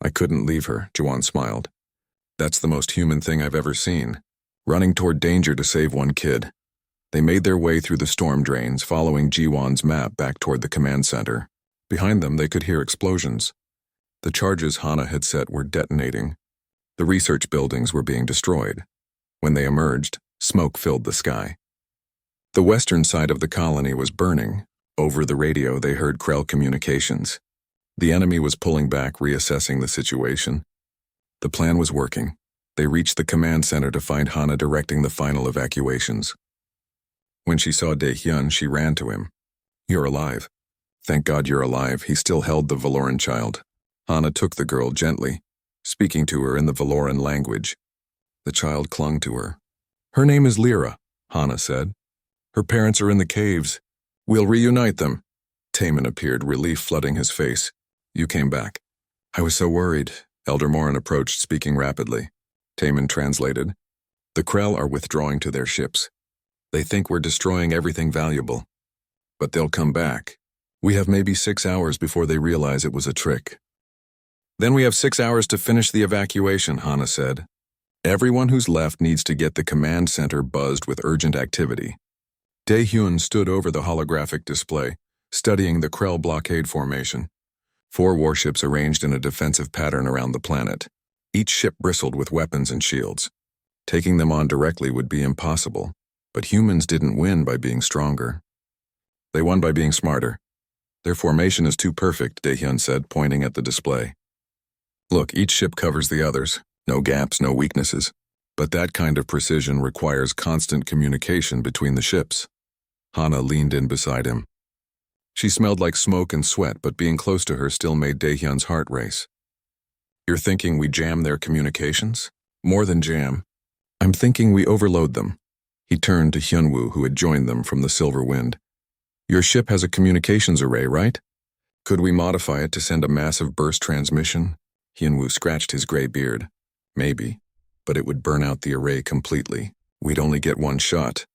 I couldn't leave her, Ji-won smiled. That's the most human thing I've ever seen. Running toward danger to save one kid. They made their way through the storm drains, following Ji-won's map back toward the command center. Behind them, they could hear explosions. The charges Hana had set were detonating. The research buildings were being destroyed. When they emerged, smoke filled the sky. The western side of the colony was burning. Over the radio, they heard Krell communications. The enemy was pulling back, reassessing the situation. The plan was working. They reached the command center to find Hana directing the final evacuations. When she saw Dae-hyun, she ran to him. You're alive. Thank God you're alive. He still held the Valoran child. Hana took the girl gently, speaking to her in the Valoran language. The child clung to her. Her name is Lyra, Hana said. Her parents are in the caves. We'll reunite them. Taemin appeared, relief flooding his face. You came back. I was so worried. Elder Morin approached, speaking rapidly. Taemin translated. The Krell are withdrawing to their ships. They think we're destroying everything valuable. But they'll come back. We have maybe 6 hours before they realize it was a trick. Then we have 6 hours to finish the evacuation, Hana said. Everyone who's left needs to get the command center buzzed with urgent activity. Dae-hyun stood over the holographic display, studying the Krell blockade formation. 4 warships arranged in a defensive pattern around the planet. Each ship bristled with weapons and shields. Taking them on directly would be impossible, but humans didn't win by being stronger. They won by being smarter. Their formation is too perfect, Dae-hyun said, pointing at the display. Look, each ship covers the others. No gaps, no weaknesses. But that kind of precision requires constant communication between the ships. Hana leaned in beside him. She smelled like smoke and sweat, but being close to her still made Dae-hyun's heart race. You're thinking we jam their communications? More than jam. I'm thinking we overload them. He turned to Hyunwoo, who had joined them from the Silver Wind. Your ship has a communications array, right? Could we modify it to send a massive burst transmission? Hyunwoo scratched his gray beard. Maybe, but it would burn out the array completely. We'd only get 1 shot.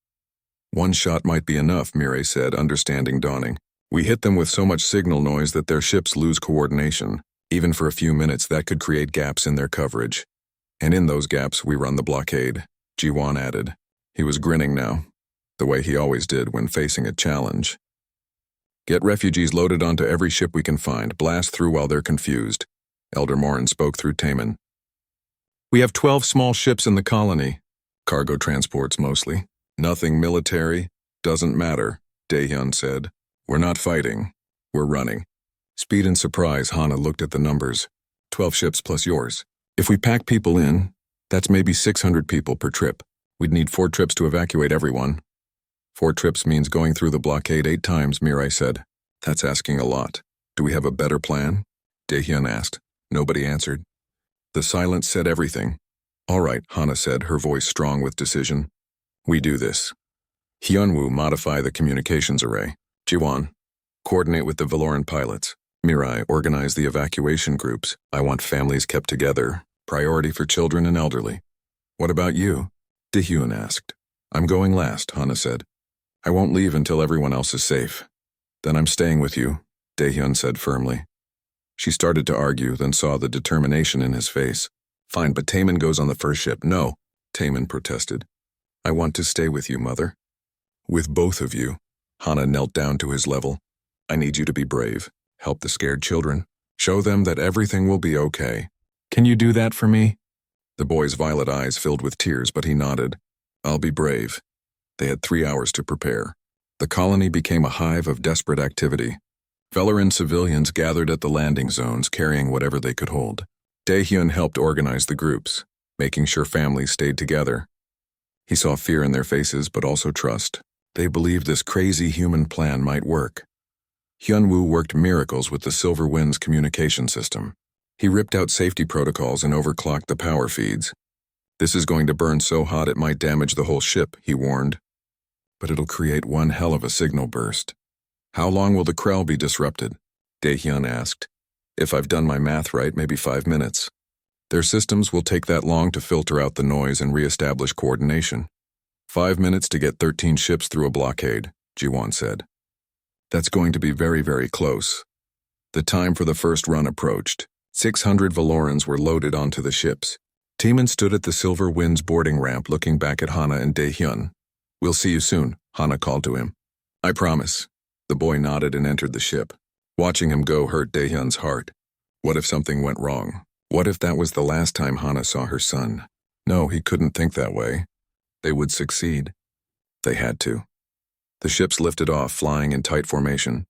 1 shot might be enough, Mirai said, understanding dawning. We hit them with so much signal noise that their ships lose coordination. Even for a few minutes, that could create gaps in their coverage. And in those gaps, we run the blockade, Ji-won added. He was grinning now, the way he always did when facing a challenge. Get refugees loaded onto every ship we can find. Blast through while they're confused. Elder Morin spoke through Taman. We have 12 small ships in the colony. Cargo transports mostly. Nothing military. Doesn't matter, Daehyun said. We're not fighting. We're running. Speed and surprise, Hana looked at the numbers. 12 ships plus yours. If we pack people in, that's maybe 600 people per trip. We'd need 4 trips to evacuate everyone. 4 trips means going through the blockade 8 times, Mirai said. That's asking a lot. Do we have a better plan? Daehyun asked. Nobody answered. The silence said everything. All right, Hana said, her voice strong with decision. We do this. Hyunwoo, modify the communications array. Jiwon, coordinate with the Valoran pilots. Mirai, organize the evacuation groups. I want families kept together. Priority for children and elderly. What about you? Daehyun asked. I'm going last, Hana said. I won't leave until everyone else is safe. Then I'm staying with you, Daehyun said firmly. She started to argue, then saw the determination in his face. Fine, but Taman goes on the first ship. No, Taman protested. I want to stay with you, Mother. With both of you. Hana knelt down to his level. I need you to be brave. Help the scared children. Show them that everything will be okay. Can you do that for me? The boy's violet eyes filled with tears, but he nodded. I'll be brave. They had 3 hours to prepare. The colony became a hive of desperate activity. Valoran civilians gathered at the landing zones, carrying whatever they could hold. Daehyun helped organize the groups, making sure families stayed together. He saw fear in their faces, but also trust. They believed this crazy human plan might work. Hyunwoo worked miracles with the Silver Wind's communication system. He ripped out safety protocols and overclocked the power feeds. This is going to burn so hot it might damage the whole ship, he warned. But it'll create one hell of a signal burst. How long will the Krell be disrupted? Daehyun asked. If I've done my math right, maybe 5 minutes. Their systems will take that long to filter out the noise and re-establish coordination. 5 minutes to get 13 ships through a blockade, Jiwon said. That's going to be very, very close. The time for the first run approached. 600 Valorans were loaded onto the ships. Taman stood at the Silver Wind's boarding ramp looking back at Hana and Daehyun. We'll see you soon, Hana called to him. I promise. The boy nodded and entered the ship. Watching him go hurt Daehyun's heart. What if something went wrong? What if that was the last time Hana saw her son? No, he couldn't think that way. They would succeed. They had to. The ships lifted off, flying in tight formation.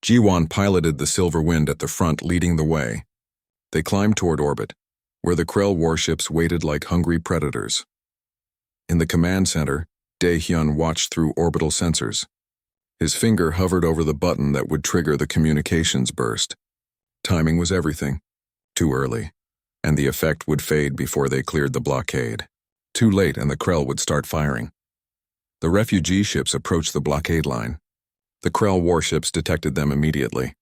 Jiwon piloted the Silver Wind at the front, leading the way. They climbed toward orbit, where the Krell warships waited like hungry predators. In the command center, Daehyun watched through orbital sensors. His finger hovered over the button that would trigger the communications burst. Timing was everything. Too early, and the effect would fade before they cleared the blockade. Too late, and the Krell would start firing. The refugee ships approached the blockade line. The Krell warships detected them immediately.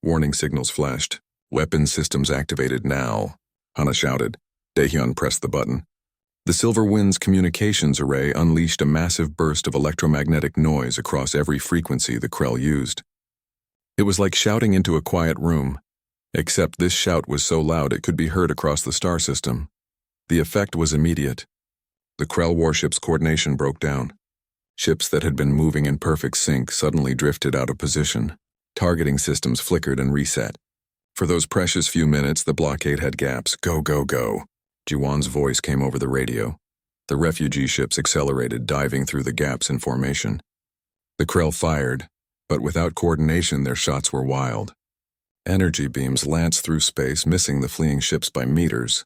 Warning signals flashed. Weapon systems activated now, Hana shouted. Daehyun pressed the button. The Silver Wind's communications array unleashed a massive burst of electromagnetic noise across every frequency the Krell used. It was like shouting into a quiet room, except this shout was so loud it could be heard across the star system. The effect was immediate. The Krell warships' coordination broke down. Ships that had been moving in perfect sync suddenly drifted out of position. Targeting systems flickered and reset. For those precious few minutes, the blockade had gaps. Go, go, go. Jiwon's voice came over the radio. The refugee ships accelerated, diving through the gaps in formation. The Krell fired, but without coordination their shots were wild. Energy beams lanced through space, missing the fleeing ships by meters.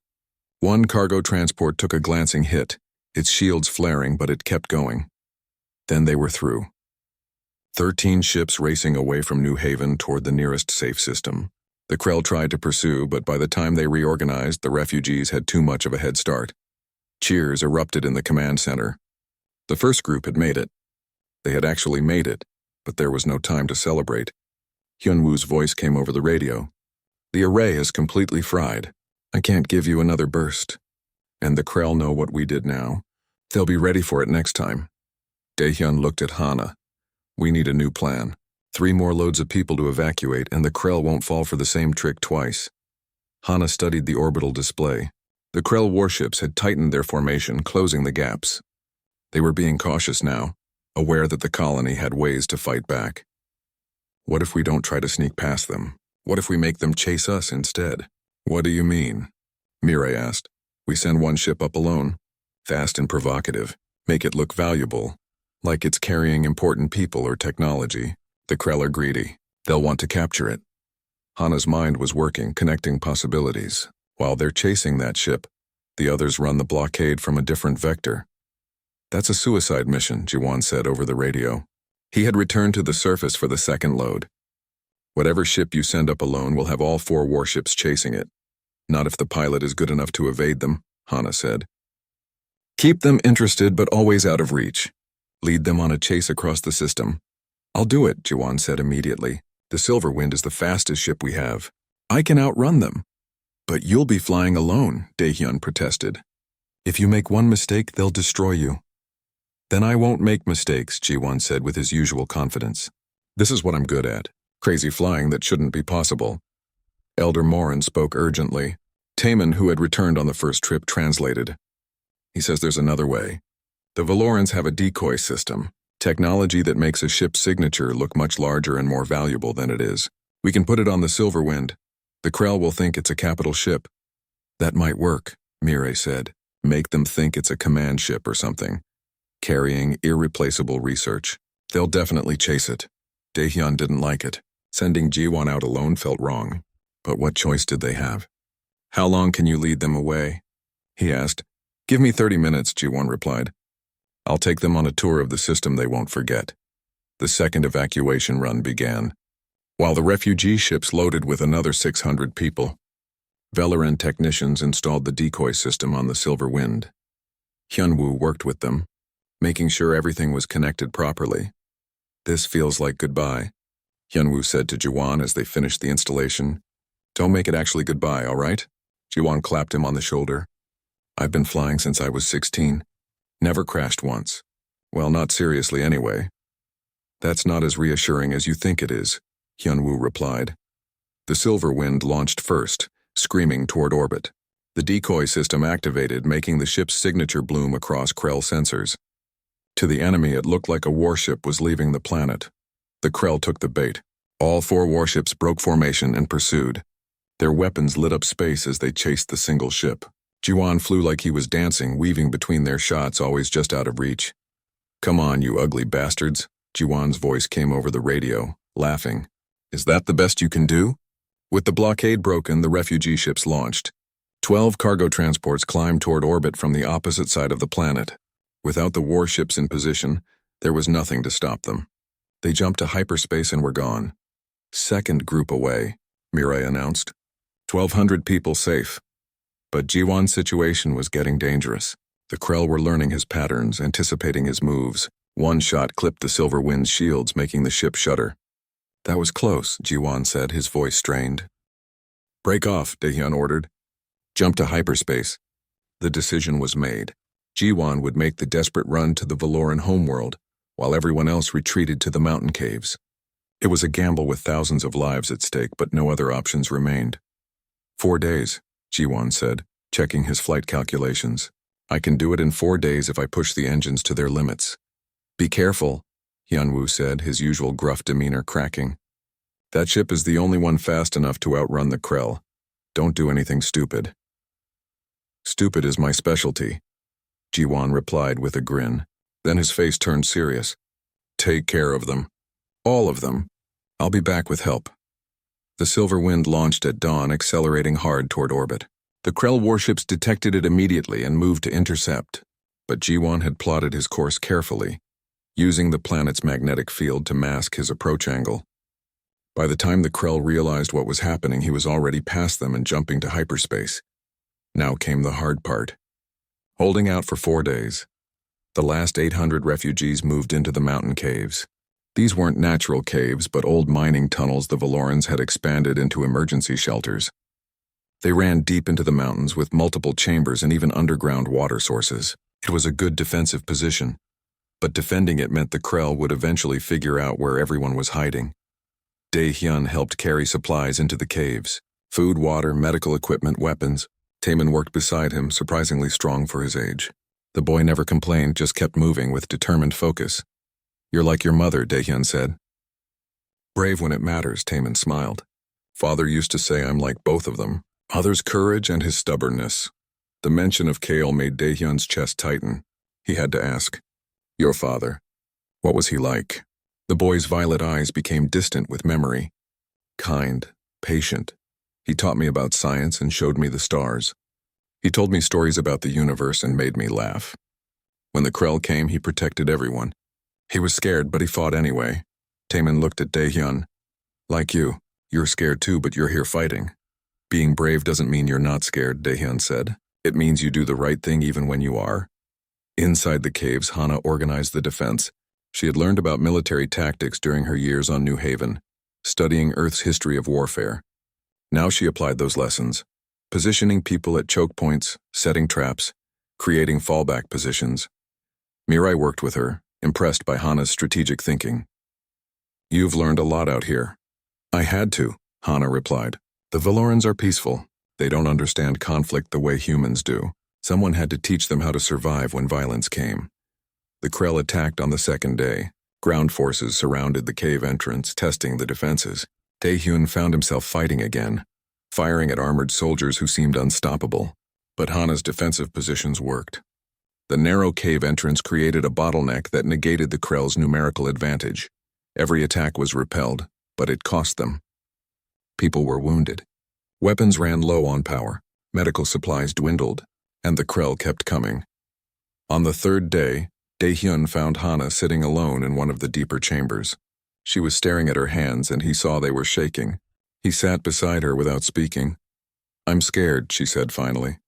One cargo transport took a glancing hit, its shields flaring, but it kept going. Then they were through. 13 ships racing away from New Haven toward the nearest safe system. The Krell tried to pursue, but by the time they reorganized, the refugees had too much of a head start. Cheers erupted in the command center. The first group had made it. They had actually made it, but there was no time to celebrate. Hyunwoo's voice came over the radio. The array is completely fried. I can't give you another burst. And the Krell know what we did now. They'll be ready for it next time. Daehyun looked at Hana. We need a new plan. 3 more loads of people to evacuate, and the Krell won't fall for the same trick twice. Hana studied the orbital display. The Krell warships had tightened their formation, closing the gaps. They were being cautious now, aware that the colony had ways to fight back. What if we don't try to sneak past them? What if we make them chase us instead? What do you mean? Mirai asked. We send one ship up alone. Fast and provocative. Make it look valuable. Like it's carrying important people or technology. The Krell are greedy. They'll want to capture it. Hana's mind was working, connecting possibilities. While they're chasing that ship, the others run the blockade from a different vector. That's a suicide mission, Jiwan said over the radio. He had returned to the surface for the second load. Whatever ship you send up alone will have all 4 warships chasing it. Not if the pilot is good enough to evade them, Hana said. Keep them interested but always out of reach. Lead them on a chase across the system. I'll do it, Jiwan said immediately. The Silver Wind is the fastest ship we have. I can outrun them. But you'll be flying alone, Daehyun protested. If you make one mistake, they'll destroy you. Then I won't make mistakes, Jiwan said with his usual confidence. This is what I'm good at. Crazy flying that shouldn't be possible. Elder Morin spoke urgently. Taman, who had returned on the first trip, translated. He says there's another way. The Valorans have a decoy system, technology that makes a ship's signature look much larger and more valuable than it is. We can put it on the Silver Wind. The Krell will think it's a capital ship. That might work, Mirai said. Make them think it's a command ship or something, carrying irreplaceable research. They'll definitely chase it. Daehyun didn't like it. Sending Jiwan out alone felt wrong. But what choice did they have? How long can you lead them away? He asked. Give me 30 minutes, Jiwan replied. I'll take them on a tour of the system they won't forget. The second evacuation run began. While the refugee ships loaded with another 600 people, Valoran technicians installed the decoy system on the Silver Wind. Hyunwoo worked with them, making sure everything was connected properly. This feels like goodbye, Hyunwoo said to Jiwan as they finished the installation. Don't make it actually goodbye, all right? Jiwan clapped him on the shoulder. I've been flying since I was 16. Never crashed once. Well, not seriously anyway. That's not as reassuring as you think it is, Hyunwoo replied. The Silver Wind launched first, screaming toward orbit. The decoy system activated, making the ship's signature bloom across Krell sensors. To the enemy, it looked like a warship was leaving the planet. The Krell took the bait. All 4 warships broke formation and pursued. Their weapons lit up space as they chased the single ship. Jiwan flew like he was dancing, weaving between their shots, always just out of reach. Come on, you ugly bastards, Jiwan's voice came over the radio, laughing. Is that the best you can do? With the blockade broken, the refugee ships launched. 12 cargo transports climbed toward orbit from the opposite side of the planet. Without the warships in position, there was nothing to stop them. They jumped to hyperspace and were gone. Second group away, Mirai announced. 1,200 people safe. But Jiwan's situation was getting dangerous. The Krell were learning his patterns, anticipating his moves. One shot clipped the Silver Wind's shields, making the ship shudder. That was close, Jiwan said, his voice strained. Break off, Daehyun ordered. Jump to hyperspace. The decision was made. Jiwan would make the desperate run to the Valoran homeworld, while everyone else retreated to the mountain caves. It was a gamble with thousands of lives at stake, but no other options remained. 4 days, Jiwan said, checking his flight calculations. I can do it in 4 days if I push the engines to their limits. Be careful, Hyunwoo said, his usual gruff demeanor cracking. That ship is the only one fast enough to outrun the Krell. Don't do anything stupid. Stupid is my specialty, Jiwan replied with a grin. Then his face turned serious. Take care of them. All of them. I'll be back with help. The Silver Wind launched at dawn, accelerating hard toward orbit. The Krell warships detected it immediately and moved to intercept. But Jiwan had plotted his course carefully, using the planet's magnetic field to mask his approach angle. By the time the Krell realized what was happening, he was already past them and jumping to hyperspace. Now came the hard part. Holding out for 4 days, the last 800 refugees moved into the mountain caves. These weren't natural caves, but old mining tunnels the Valorans had expanded into emergency shelters. They ran deep into the mountains with multiple chambers and even underground water sources. It was a good defensive position, but defending it meant the Krell would eventually figure out where everyone was hiding. Daehyun helped carry supplies into the caves. Food, water, medical equipment, weapons. Taman worked beside him, surprisingly strong for his age. The boy never complained, just kept moving with determined focus. You're like your mother, Daehyun said. Brave when it matters, Taman smiled. Father used to say I'm like both of them. Mother's courage and his stubbornness. The mention of Kale made Daehyun's chest tighten. He had to ask, "Your father, what was he like?" The boy's violet eyes became distant with memory. Kind, patient. He taught me about science and showed me the stars. He told me stories about the universe and made me laugh. When the Krell came, he protected everyone. He was scared, but he fought anyway. Taman looked at Daehyun. Like you, you're scared too, but you're here fighting. Being brave doesn't mean you're not scared, Daehyun said. It means you do the right thing even when you are. Inside the caves, Hana organized the defense. She had learned about military tactics during her years on New Haven, studying Earth's history of warfare. Now she applied those lessons, positioning people at choke points, setting traps, creating fallback positions. Mirai worked with her, impressed by Hana's strategic thinking. "You've learned a lot out here." "I had to," Hana replied. "The Valorans are peaceful. They don't understand conflict the way humans do. Someone had to teach them how to survive when violence came." The Krell attacked on the second day. Ground forces surrounded the cave entrance, testing the defenses. Daehyun found himself fighting again, firing at armored soldiers who seemed unstoppable. But Hana's defensive positions worked. The narrow cave entrance created a bottleneck that negated the Krell's numerical advantage. Every attack was repelled, but it cost them. People were wounded. Weapons ran low on power, medical supplies dwindled, and the Krell kept coming. On the third day, Daehyun found Hana sitting alone in one of the deeper chambers. She was staring at her hands, and he saw they were shaking. He sat beside her without speaking. "I'm scared," she said finally.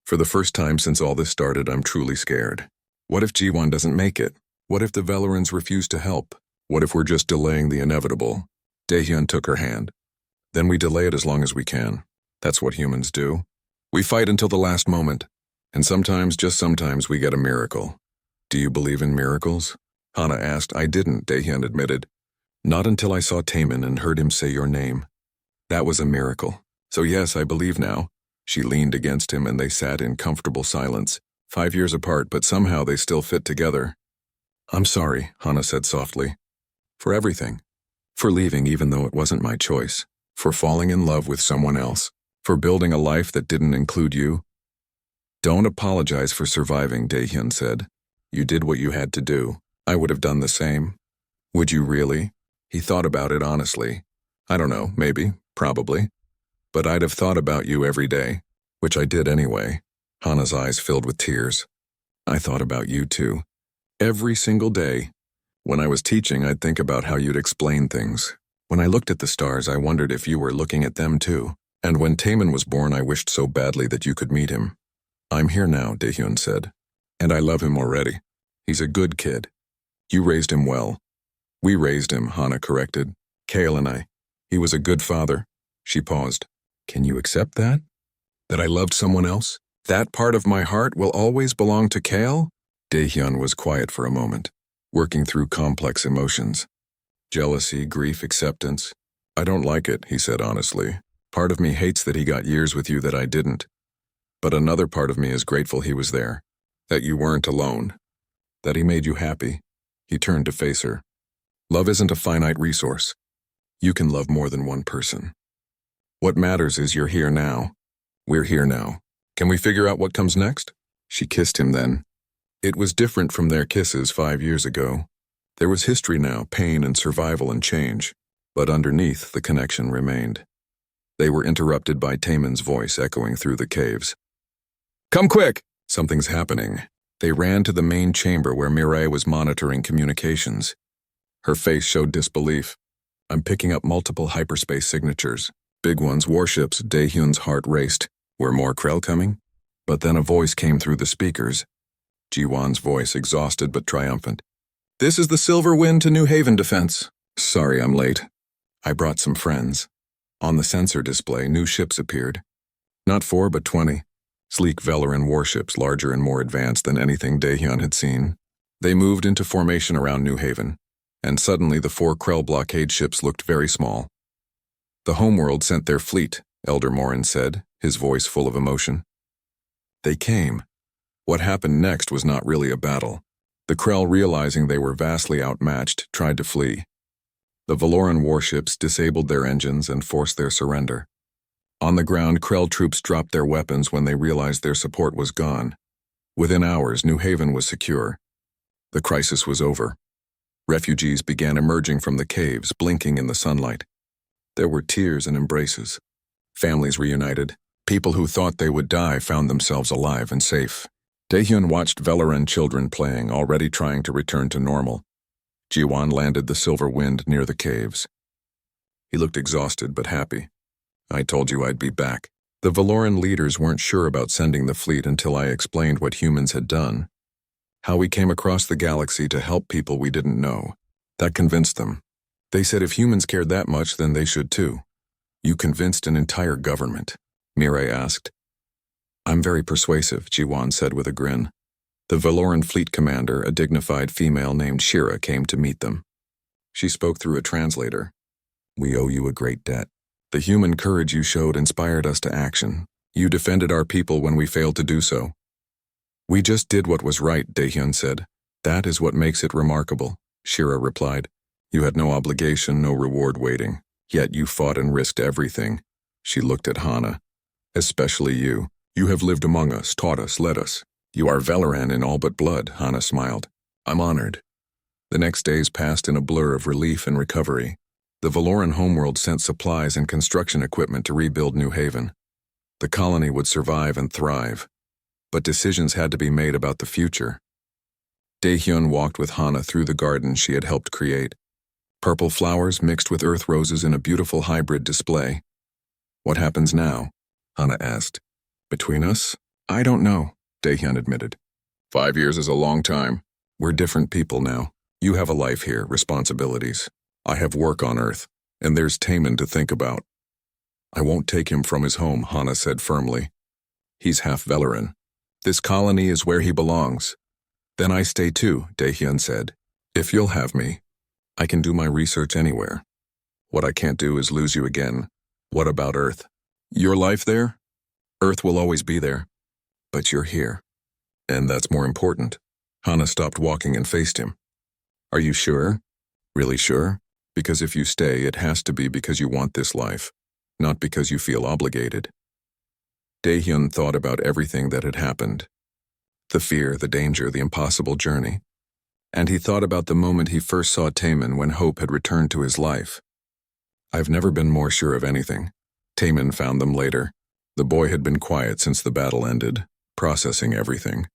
"For the first time since all this started, I'm truly scared. What if G1 doesn't make it? What if the Valorans refuse to help? What if we're just delaying the inevitable?" Daehyun took her hand. "Then we delay it as long as we can. That's what humans do. We fight until the last moment. And sometimes, just sometimes, we get a miracle." "Do you believe in miracles?" Hana asked. "I didn't," Daehyun admitted. "Not until I saw Taman and heard him say your name. That was a miracle. So yes, I believe now." She leaned against him and they sat in comfortable silence, 5 years apart, but somehow they still fit together. "I'm sorry," Hana said softly. "For everything. For leaving even though it wasn't my choice. For falling in love with someone else. For building a life that didn't include you." "Don't apologize for surviving," Daehyun said. "You did what you had to do. I would have done the same." "Would you really?" He thought about it honestly. "I don't know, maybe, probably. But I'd have thought about you every day, which I did anyway." Hana's eyes filled with tears. "I thought about you too. Every single day. When I was teaching, I'd think about how you'd explain things. When I looked at the stars, I wondered if you were looking at them too. And when Taman was born, I wished so badly that you could meet him." "I'm here now," Daehyun said. "And I love him already. He's a good kid. You raised him well." "We raised him," Hana corrected. "Kale and I. He was a good father." She paused. "Can you accept that? That I loved someone else? That part of my heart will always belong to Kale?" Daehyun was quiet for a moment, working through complex emotions. Jealousy, grief, acceptance. "I don't like it," he said honestly. "Part of me hates that he got years with you that I didn't. But another part of me is grateful he was there. That you weren't alone. That he made you happy." He turned to face her. "Love isn't a finite resource. You can love more than one person. What matters is you're here now. We're here now. Can we figure out what comes next?" She kissed him then. It was different from their kisses 5 years ago. There was history now, pain and survival and change. But underneath, the connection remained. They were interrupted by Taman's voice echoing through the caves. "Come quick! Something's happening." They ran to the main chamber where Mirai was monitoring communications. Her face showed disbelief. "I'm picking up multiple hyperspace signatures. Big ones, warships." Daehyun's heart raced. Were more Krell coming? But then a voice came through the speakers. Jiwon's voice, exhausted but triumphant. "This is the Silver Wind to New Haven defense. Sorry I'm late. I brought some friends." On the sensor display, new ships appeared. Not 4, but 20. Sleek Valoran warships, larger and more advanced than anything Daehyun had seen. They moved into formation around New Haven, and suddenly the 4 Krell blockade ships looked very small. "The homeworld sent their fleet," Elder Morin said, his voice full of emotion. They came. What happened next was not really a battle. The Krell, realizing they were vastly outmatched, tried to flee. The Valoran warships disabled their engines and forced their surrender. On the ground, Krell troops dropped their weapons when they realized their support was gone. Within hours, New Haven was secure. The crisis was over. Refugees began emerging from the caves, blinking in the sunlight. There were tears and embraces. Families reunited. People who thought they would die found themselves alive and safe. Daehyun watched Valoran children playing, already trying to return to normal. Jiwon landed the silver wind near the caves. He looked exhausted but happy. I told you I'd be back. The Valoran leaders weren't sure about sending the fleet until I explained what humans had done. How we came across the galaxy to help people we didn't know. That convinced them. They said if humans cared that much, then they should too. You convinced an entire government, Mirai asked. I'm very persuasive, Jiwon said with a grin. The Valoran fleet commander, a dignified female named Shira, came to meet them. She spoke through a translator. We owe you a great debt. The human courage you showed inspired us to action. You defended our people when we failed to do so. We just did what was right, Daehyun said. That is what makes it remarkable, Shira replied. You had no obligation, no reward waiting. Yet you fought and risked everything. She looked at Hana. Especially you. You have lived among us, taught us, led us. You are Valoran in all but blood, Hana smiled. I'm honored. The next days passed in a blur of relief and recovery. The Valoran homeworld sent supplies and construction equipment to rebuild New Haven. The colony would survive and thrive. But decisions had to be made about the future. Daehyun walked with Hana through the garden she had helped create. Purple flowers mixed with earth roses in a beautiful hybrid display. What happens now? Hana asked. Between us? I don't know, Daehyun admitted. 5 years is a long time. We're different people now. You have a life here, responsibilities. I have work on Earth, and there's Taemin to think about. I won't take him from his home, Hana said firmly. He's half Valoran. This colony is where he belongs. Then I stay too, Daehyun said. If you'll have me, I can do my research anywhere. What I can't do is lose you again. What about Earth? Your life there? Earth will always be there. But you're here. And that's more important. Hana stopped walking and faced him. Are you sure? Really sure? Because if you stay, it has to be because you want this life, not because you feel obligated. Daehyun thought about everything that had happened. The fear, the danger, the impossible journey. And he thought about the moment he first saw Taemin when hope had returned to his life. I've never been more sure of anything. Taemin found them later. The boy had been quiet since the battle ended, processing everything.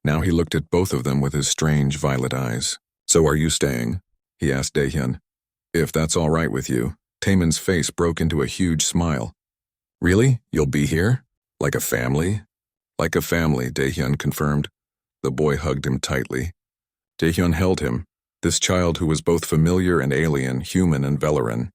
Now he looked at both of them with his strange violet eyes. So are you staying? He asked Daehyun. If that's all right with you. Taemin's face broke into a huge smile. Really? You'll be here? Like a family? Like a family, Daehyun confirmed. The boy hugged him tightly. Daehyun held him, this child who was both familiar and alien, human and Valoran.